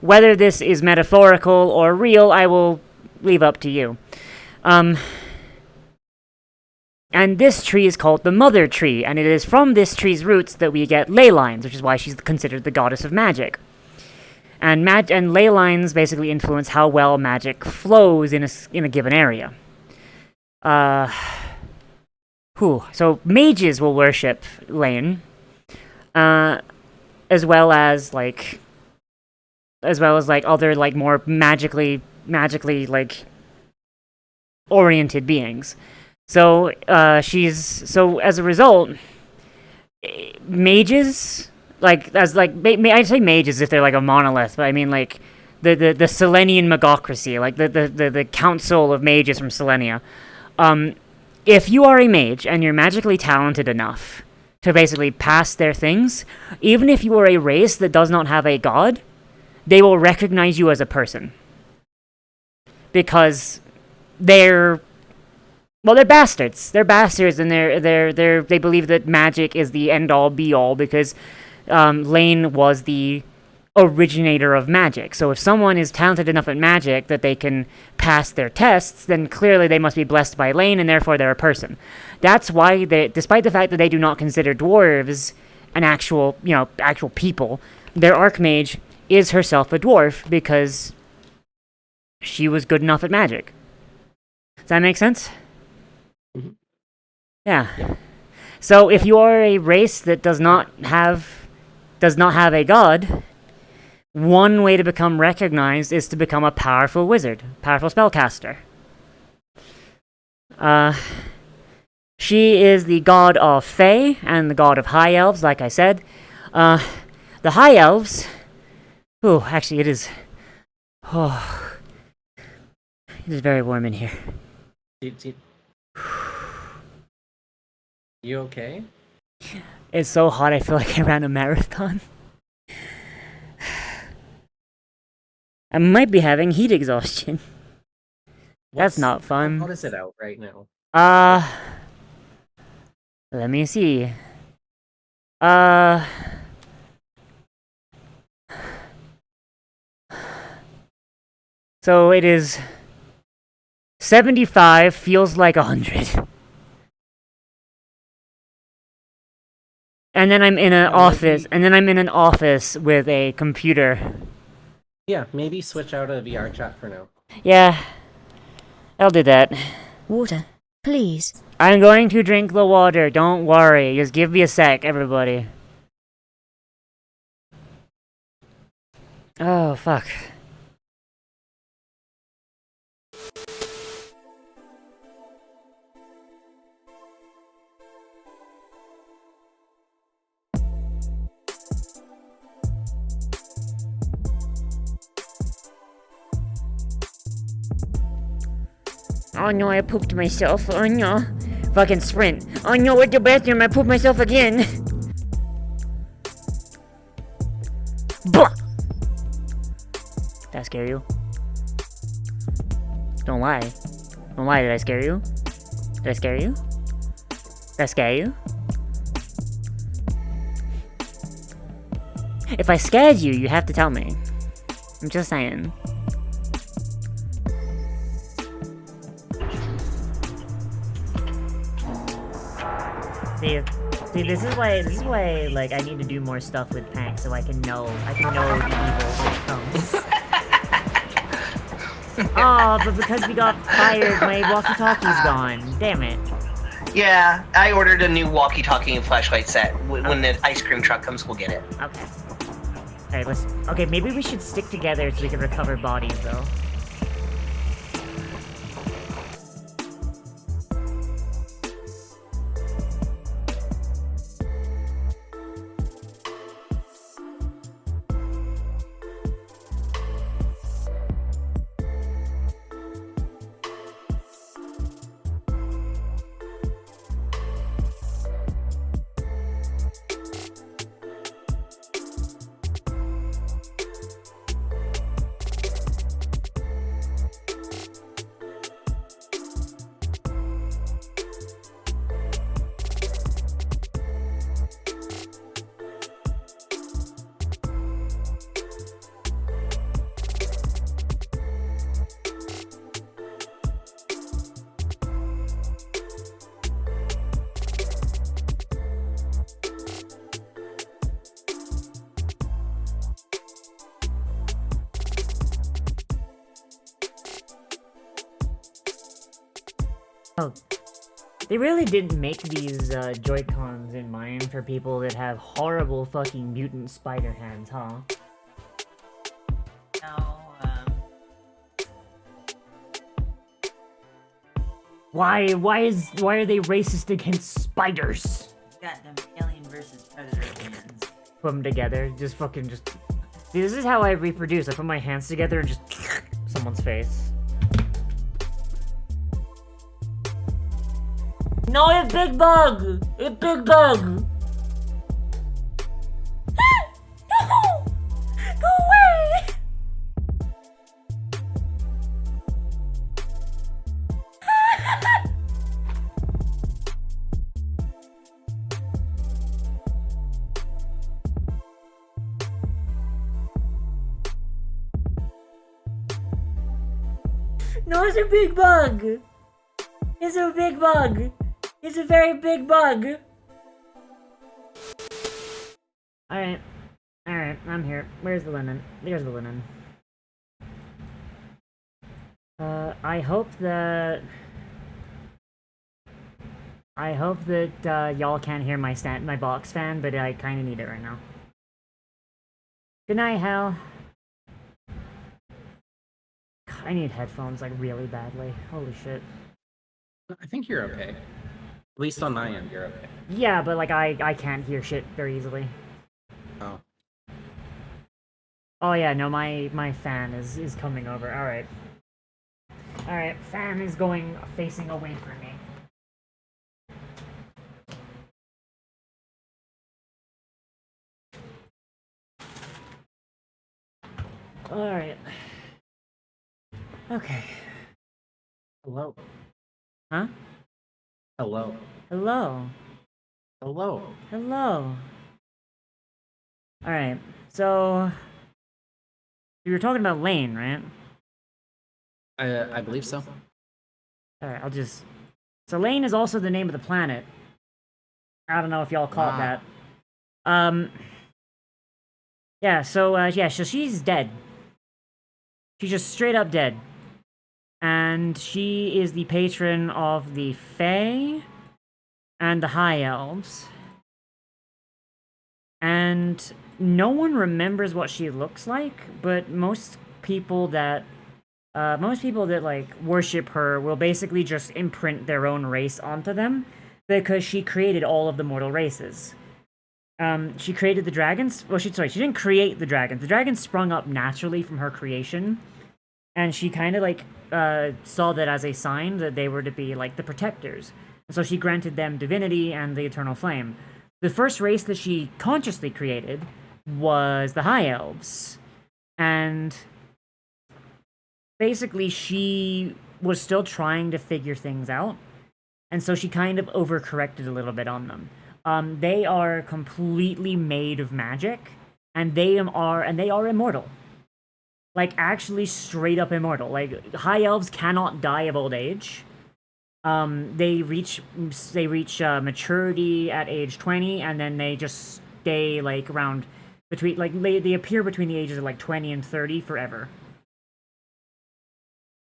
Whether this is metaphorical or real, I will leave up to you. And this tree is called the Mother Tree, and it is from this tree's roots that we get ley lines, which is why she's considered the goddess of magic. And ley lines basically influence how well magic flows in a given area. So mages will worship Lane, as well as other like more magically like oriented beings. So as a result, mages I say mages if they're like a monolith, but I mean like the Selenian magocracy, like the council of mages from Selenia. If you are a mage and you're magically talented enough to basically pass their things, even if you are a race that does not have a god, they will recognize you as a person. Because they're bastards. They're bastards, and they believe that magic is the end-all, be-all, because Lane was the originator of magic. So if someone is talented enough at magic that they can pass their tests, then clearly they must be blessed by Lane, and therefore they're a person. That's why despite the fact that they do not consider dwarves an actual people, their archmage is herself a dwarf because she was good enough at magic. Does that make sense? Mm-hmm. Yeah. So if you are a race that does not have a god, one way to become recognized is to become a powerful wizard, powerful spellcaster. She is the god of Fae and the god of High Elves, like I said. The High Elves... Oh, actually, it is... Oh... It is very warm in here. You okay? It's so hot, I feel like I ran a marathon. I might be having heat exhaustion. That's not fun. How hot is it out right now? Let me see. So it is 75, feels like 100. And then I'm in an office with a computer. Yeah, maybe switch out of VR chat for now. Yeah, I'll do that. Water, please. I'm going to drink the water, don't worry. Just give me a sec, everybody. Oh, fuck. Oh no, I pooped myself. Oh no. Fucking sprint. Oh no, where's the bathroom? I pooped myself again. Blah! Did I scare you? Don't lie. Don't lie, did I scare you? Did I scare you? Did I scare you? If I scared you, you have to tell me. I'm just saying. See, this is why, like, I need to do more stuff with Pank so I can know the evil when it comes. Oh, but because we got fired, my walkie-talkie's gone. Damn it. Yeah, I ordered a new walkie-talkie and flashlight set. When the ice cream truck comes, we'll get it. Okay. Alright, okay, maybe we should stick together so we can recover bodies, though. Oh, they really didn't make these Joy-Cons in mind for people that have horrible fucking mutant spider hands, huh? No, Why are they racist against spiders? got them alien versus predator hands. Put them together, just fucking just... See, this is how I reproduce. I put my hands together and just someone's face. No, it's Big Bug! It's Big Bug! No! Go away! No, it's a big bug! It's a big bug! It's a very big bug! Alright. Alright, I'm here. Where's the linen? There's the linen. I hope that y'all can't hear my box fan, but I kinda need it right now. Good night, Hal. I need headphones, like, really badly. Holy shit. I think you're okay. At least on my end, you're okay. Yeah, but, like, I can't hear shit very easily. Oh. Oh yeah, no, my fan is coming over. Alright. Alright, fan is facing away from me. Alright. Okay. Hello. Huh? Hello. Hello. Hello. Hello. Alright, so... You were talking about Lane, right? I believe so. Alright, I'll just... So Lane is also the name of the planet. I don't know if y'all caught that. Yeah, so she's dead. She's just straight up dead. And she is the patron of the Fae and the High Elves. And no one remembers what she looks like, but most people that like worship her will basically just imprint their own race onto them because she created all of the mortal races. She created the dragons. Well, she didn't create the dragons. The dragons sprung up naturally from her creation, and she kind of like saw that as a sign that they were to be like the protectors. And so she granted them divinity and the eternal flame. The first race that she consciously created was the High Elves, and basically she was still trying to figure things out, and so she kind of overcorrected a little bit on them. They are completely made of magic, and they are immortal. Like, actually straight up immortal. Like, High Elves cannot die of old age. They reach maturity at age 20, and then they just stay, like, around between, like, they appear between the ages of, like, 20 and 30 forever.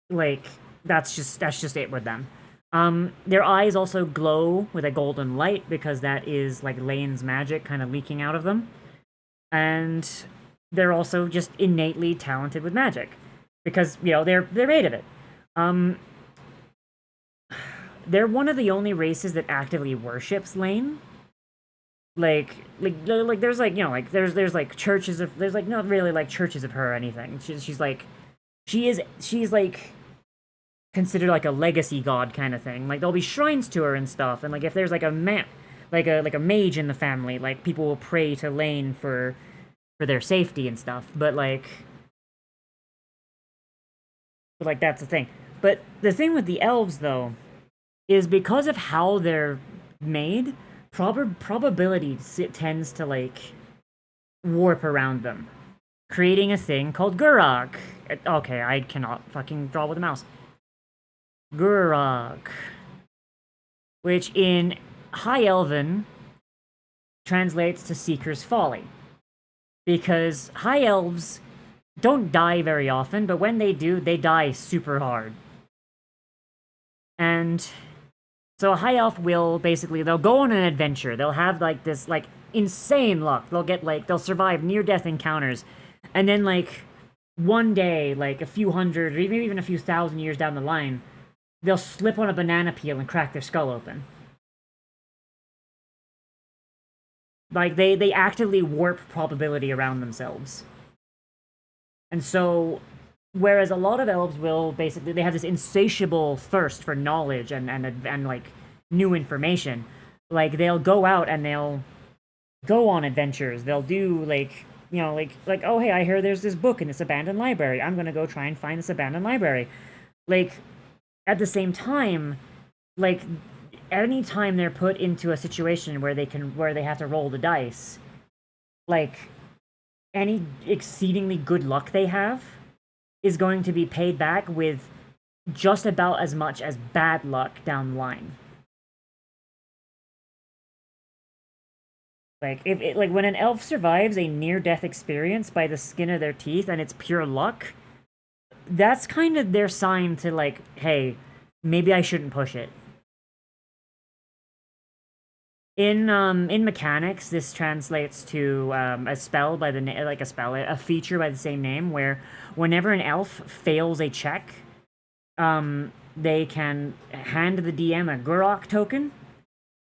Like, that's just it with them. Their eyes also glow with a golden light because that is like Lane's magic kind of leaking out of them. And they're also just innately talented with magic because, you know, they're made of it. They're one of the only races that actively worships Lane. Like there's like, you know, like there's like churches of, there's like not really like churches of her or anything. She's like considered like a legacy god kind of thing. Like there'll be shrines to her and stuff, and like if there's like a mage in the family, like people will pray to Lane for their safety and stuff. But like that's the thing. But the thing with the elves though is because of how they're made, probability tends to like warp around them, creating a thing called Gurok. Okay, I cannot fucking draw with a mouse. Gurok, which in High Elven translates to Seeker's Folly, because High Elves don't die very often, but when they do, they die super hard. And So a high elf will basically, they'll go on an adventure. They'll have like this like insane luck. They'll get like, they'll survive near-death encounters. And then like one day, like a few hundred or even a few thousand years down the line, they'll slip on a banana peel and crack their skull open. Like they actively warp probability around themselves. And so whereas a lot of elves will basically, they have this insatiable thirst for knowledge and like new information. Like they'll go out and they'll go on adventures. They'll do like, you know, like oh hey, I hear there's this book in this abandoned library. I'm gonna go try and find this abandoned library. Like at the same time, like any time they're put into a situation where they have to roll the dice, like any exceedingly good luck they have is going to be paid back with just about as much as bad luck down the line. Like like when an elf survives a near-death experience by the skin of their teeth and it's pure luck, that's kind of their sign to like, hey, maybe I shouldn't push it. In mechanics, this translates to a spell by the a feature by the same name, where whenever an elf fails a check, they can hand the DM a Gurok token,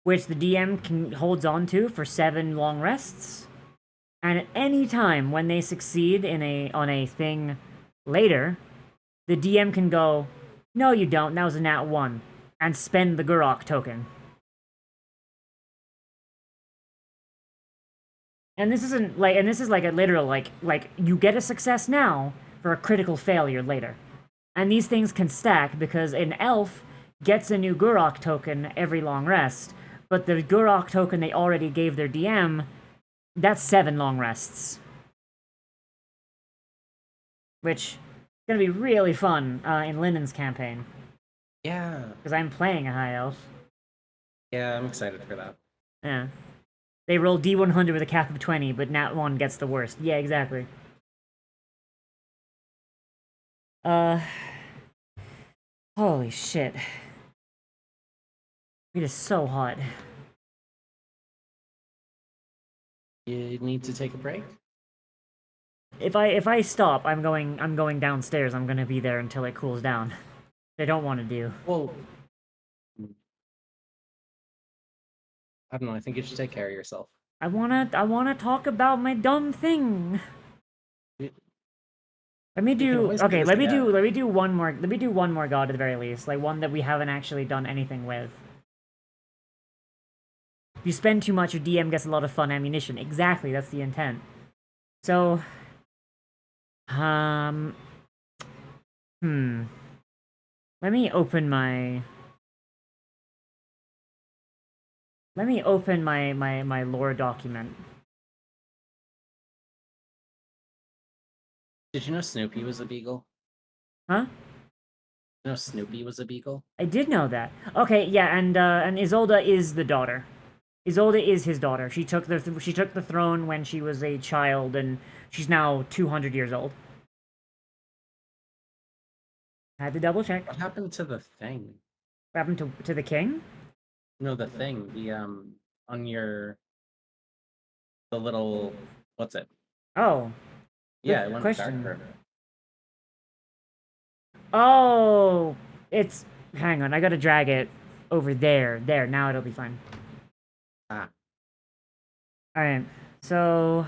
which the DM holds on to for 7 long rests, and at any time when they succeed on a thing later, the DM can go, "No, you don't. That was a nat 1," and spend the Gurok token. And this isn't like, and this is like a literal like you get a success now for a critical failure later. And these things can stack because an elf gets a new Gurok token every long rest, but the Gurok token they already gave their DM, that's 7 long rests. Which is gonna be really fun in Linden's campaign. Yeah. Because I'm playing a high elf. Yeah, I'm excited for that. Yeah. They roll D100 with a cap of 20, but nat 1 gets the worst. Yeah, exactly. Holy shit. It is so hot. You need to take a break? If I stop, I'm going downstairs. I'm gonna be there until it cools down. I don't want to do. Well, I don't know. I think you should take care of yourself. I wanna talk about my dumb thing. Let me do okay. Let me do one more. Let me do one more god at the very least, like one that we haven't actually done anything with. If you spend too much, your DM gets a lot of fun ammunition. Exactly, that's the intent. So, let me open my. Let me open my lore document. Did you know Snoopy was a beagle? Huh? You know Snoopy was a beagle? I did know that. Okay, yeah, and Isolde is the daughter. Isolde is his daughter. She took the throne when she was a child, and she's now 200 years old. Had to double check. What happened to the thing? What happened to the king? No, the thing. The on the little, what's it? Oh. Yeah, it went question. darker. Oh, it's. Hang on, I gotta drag it over there. There, now it'll be fine. Ah. Alright, so.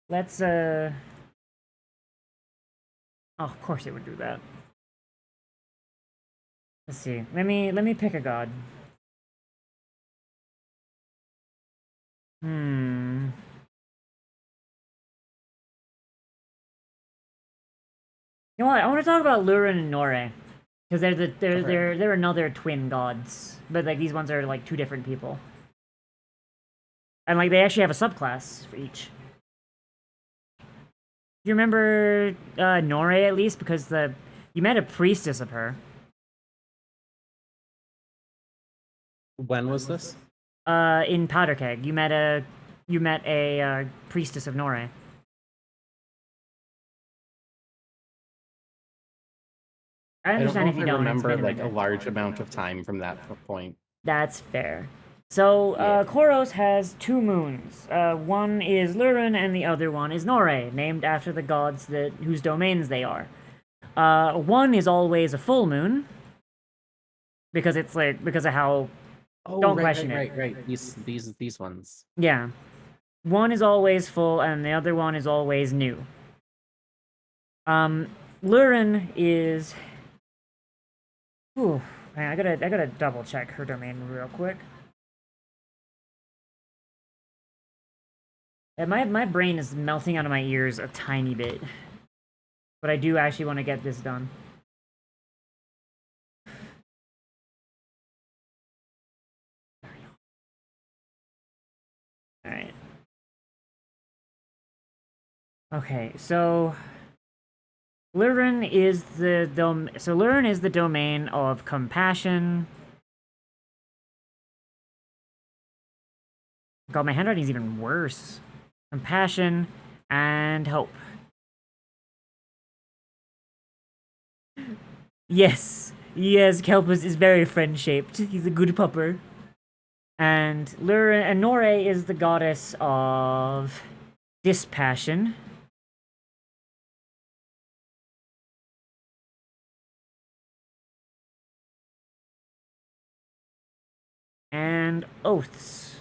Let's, Oh, of course it would do that. Let's see. Let me pick a god. You know what? I want to talk about Lurin and Nore, because they're another twin gods, but like these ones are like 2 different people, and like they actually have a subclass for each. You remember Nore at least, because you met a priestess of her. When was this? In Powderkeg, you met a priestess of Nore. I understand if you don't. It's remember been like a minute. large amount of time from that point. That's fair. So, Korros has two moons. One is Lurin and the other one is Nore, named after the gods whose domains they are. One is always a full moon, because it's like, because of how... Oh, don't right, question it. right. These ones. Yeah. One is always full and the other one is always new. Lurin is... Ooh, man, I gotta double check her domain real quick. Yeah, my brain is melting out of my ears a tiny bit. But I do actually want to get this done. Alright. Okay, so... Lurin is the domain of compassion. God, my handwriting's even worse. Compassion and hope. Yes, Kelpus is very friend-shaped. He's a good pupper. And Nore is the goddess of dispassion. And oaths.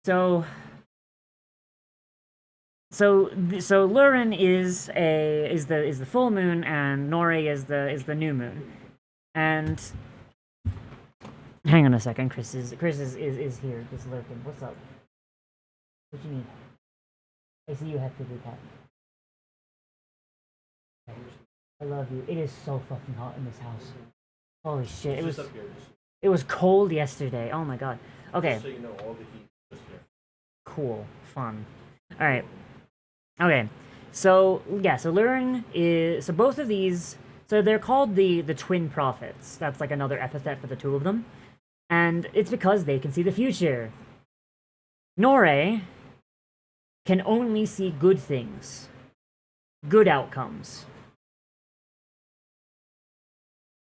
So Lurin is the full moon, and Nore is the new moon. And hang on a second, Chris is here, just lurking. What's up? What you need? I see you have to do that. I love you. It is so fucking hot in this house. Holy shit! It was cold yesterday. Oh my god. Okay. So you know, all the heat is just there. Cool. Fun. All right. Okay. So yeah. So Lurin is. So both of these. So they're called the twin prophets. That's like another epithet for the two of them, and it's because they can see the future. Nore can only see good things, good outcomes.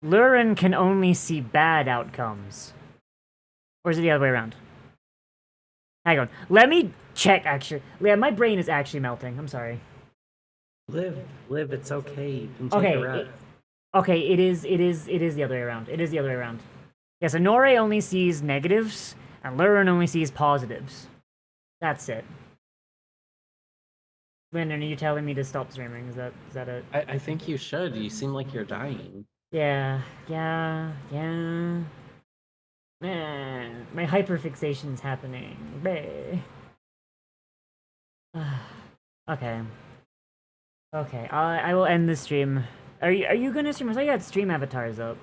Lurin can only see bad outcomes. Or is it the other way around? Hang on. Let me check, actually. Yeah, my brain is actually melting. I'm sorry. Live, it's okay. You can take Okay, a rest. it is the other way around. It is the other way around. Yeah, so Nore only sees negatives, and Lurin only sees positives. That's it. Lyndon, are you telling me to stop streaming? Is that it? I think you should. You seem like you're dying. Yeah. Man, my hyperfixation's happening. Bleh. Okay. Okay, I will end the stream. Are you gonna stream? I saw you had stream avatars up.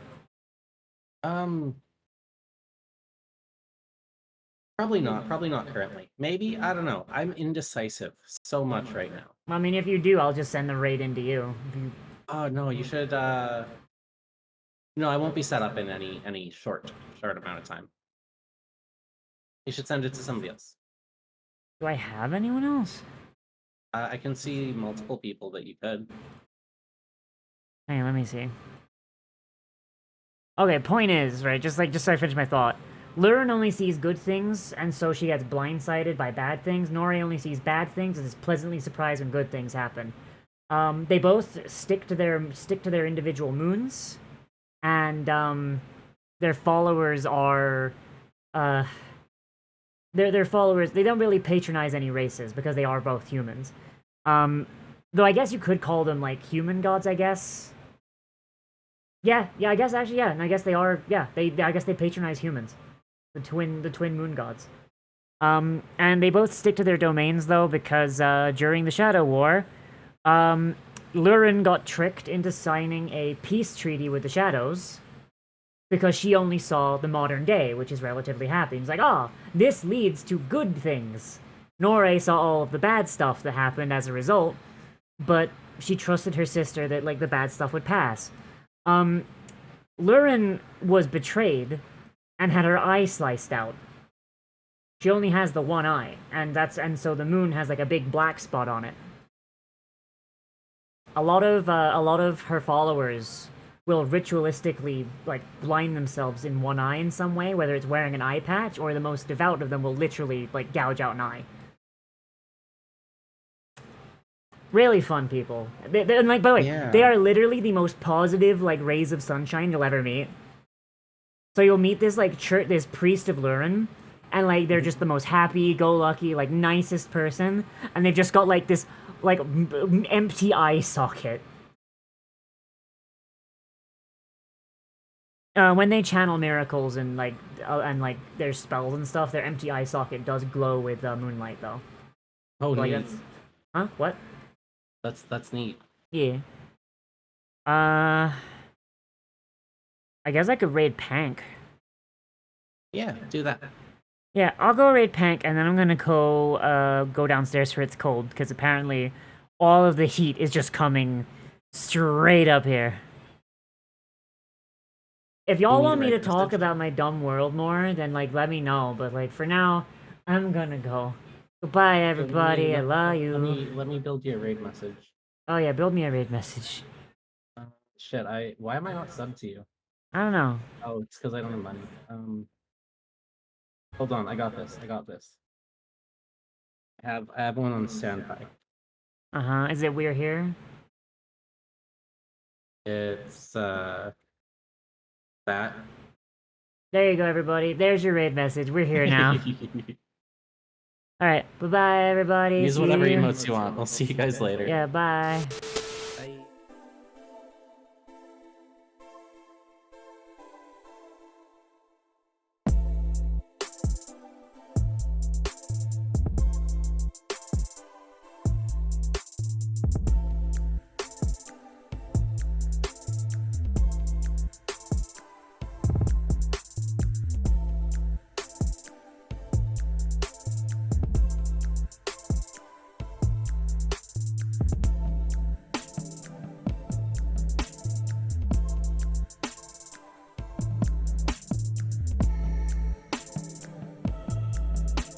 Probably not currently. Maybe, I don't know. I'm indecisive so much right now. I mean, if you do, I'll just send the raid into you. Oh, no, you should, No, I won't be set up in any short amount of time. You should send it to somebody else. Do I have anyone else? I can see multiple people that you could. Hey, let me see. Okay, point is, right, just so I finish my thought. Lurin only sees good things, and so she gets blindsided by bad things. Nore only sees bad things and is pleasantly surprised when good things happen. They both stick to their individual moons, and their followers are their followers, they don't really patronize any races because they are both humans. Though I guess you could call them like human gods, I guess. Yeah, I guess actually, yeah, and I guess they are, yeah, I guess they patronize humans. The twin moon gods. And they both stick to their domains though, because during the Shadow War, Lurin got tricked into signing a peace treaty with the Shadows because she only saw the modern day, which is relatively happy. He's like, this leads to good things. Nore saw all of the bad stuff that happened as a result, but she trusted her sister that, like, the bad stuff would pass. Lurin was betrayed and had her eye sliced out. She only has the one eye, and so the moon has, like, a big black spot on it. a lot of her followers will ritualistically like blind themselves in one eye in some way, whether it's wearing an eye patch or the most devout of them will literally like gouge out an eye. Really fun people. And like, by the way, Yeah. they are literally the most positive like rays of sunshine you'll ever meet. So you'll meet this like this priest of Lurin, and like they're just the most happy-go-lucky, like nicest person, and they've just got like this like empty eye socket. When they channel miracles and like their spells and stuff, their empty eye socket does glow with moonlight though. Oh, like neat. Huh? What? That's neat. Yeah. I guess I could raid Pank. Yeah, do that. Yeah, I'll go raid Pank, and then I'm gonna go downstairs for It's Cold, because apparently all of the heat is just coming straight up here. If y'all want me to talk about my dumb world more, then like let me know. But like for now, I'm gonna go. Goodbye, everybody. I love you. Let me build you a raid message. Oh yeah, build me a raid message. Shit, why am I not subbed to you? I don't know. Oh, it's because I don't have money. Hold on, I got this. I have one on standby. Is it we're here? It's that. There you go, everybody. There's your raid message. We're here now. Alright, bye-bye, everybody. Use See whatever you. emotes you want. I'll see you guys later. Yeah, bye.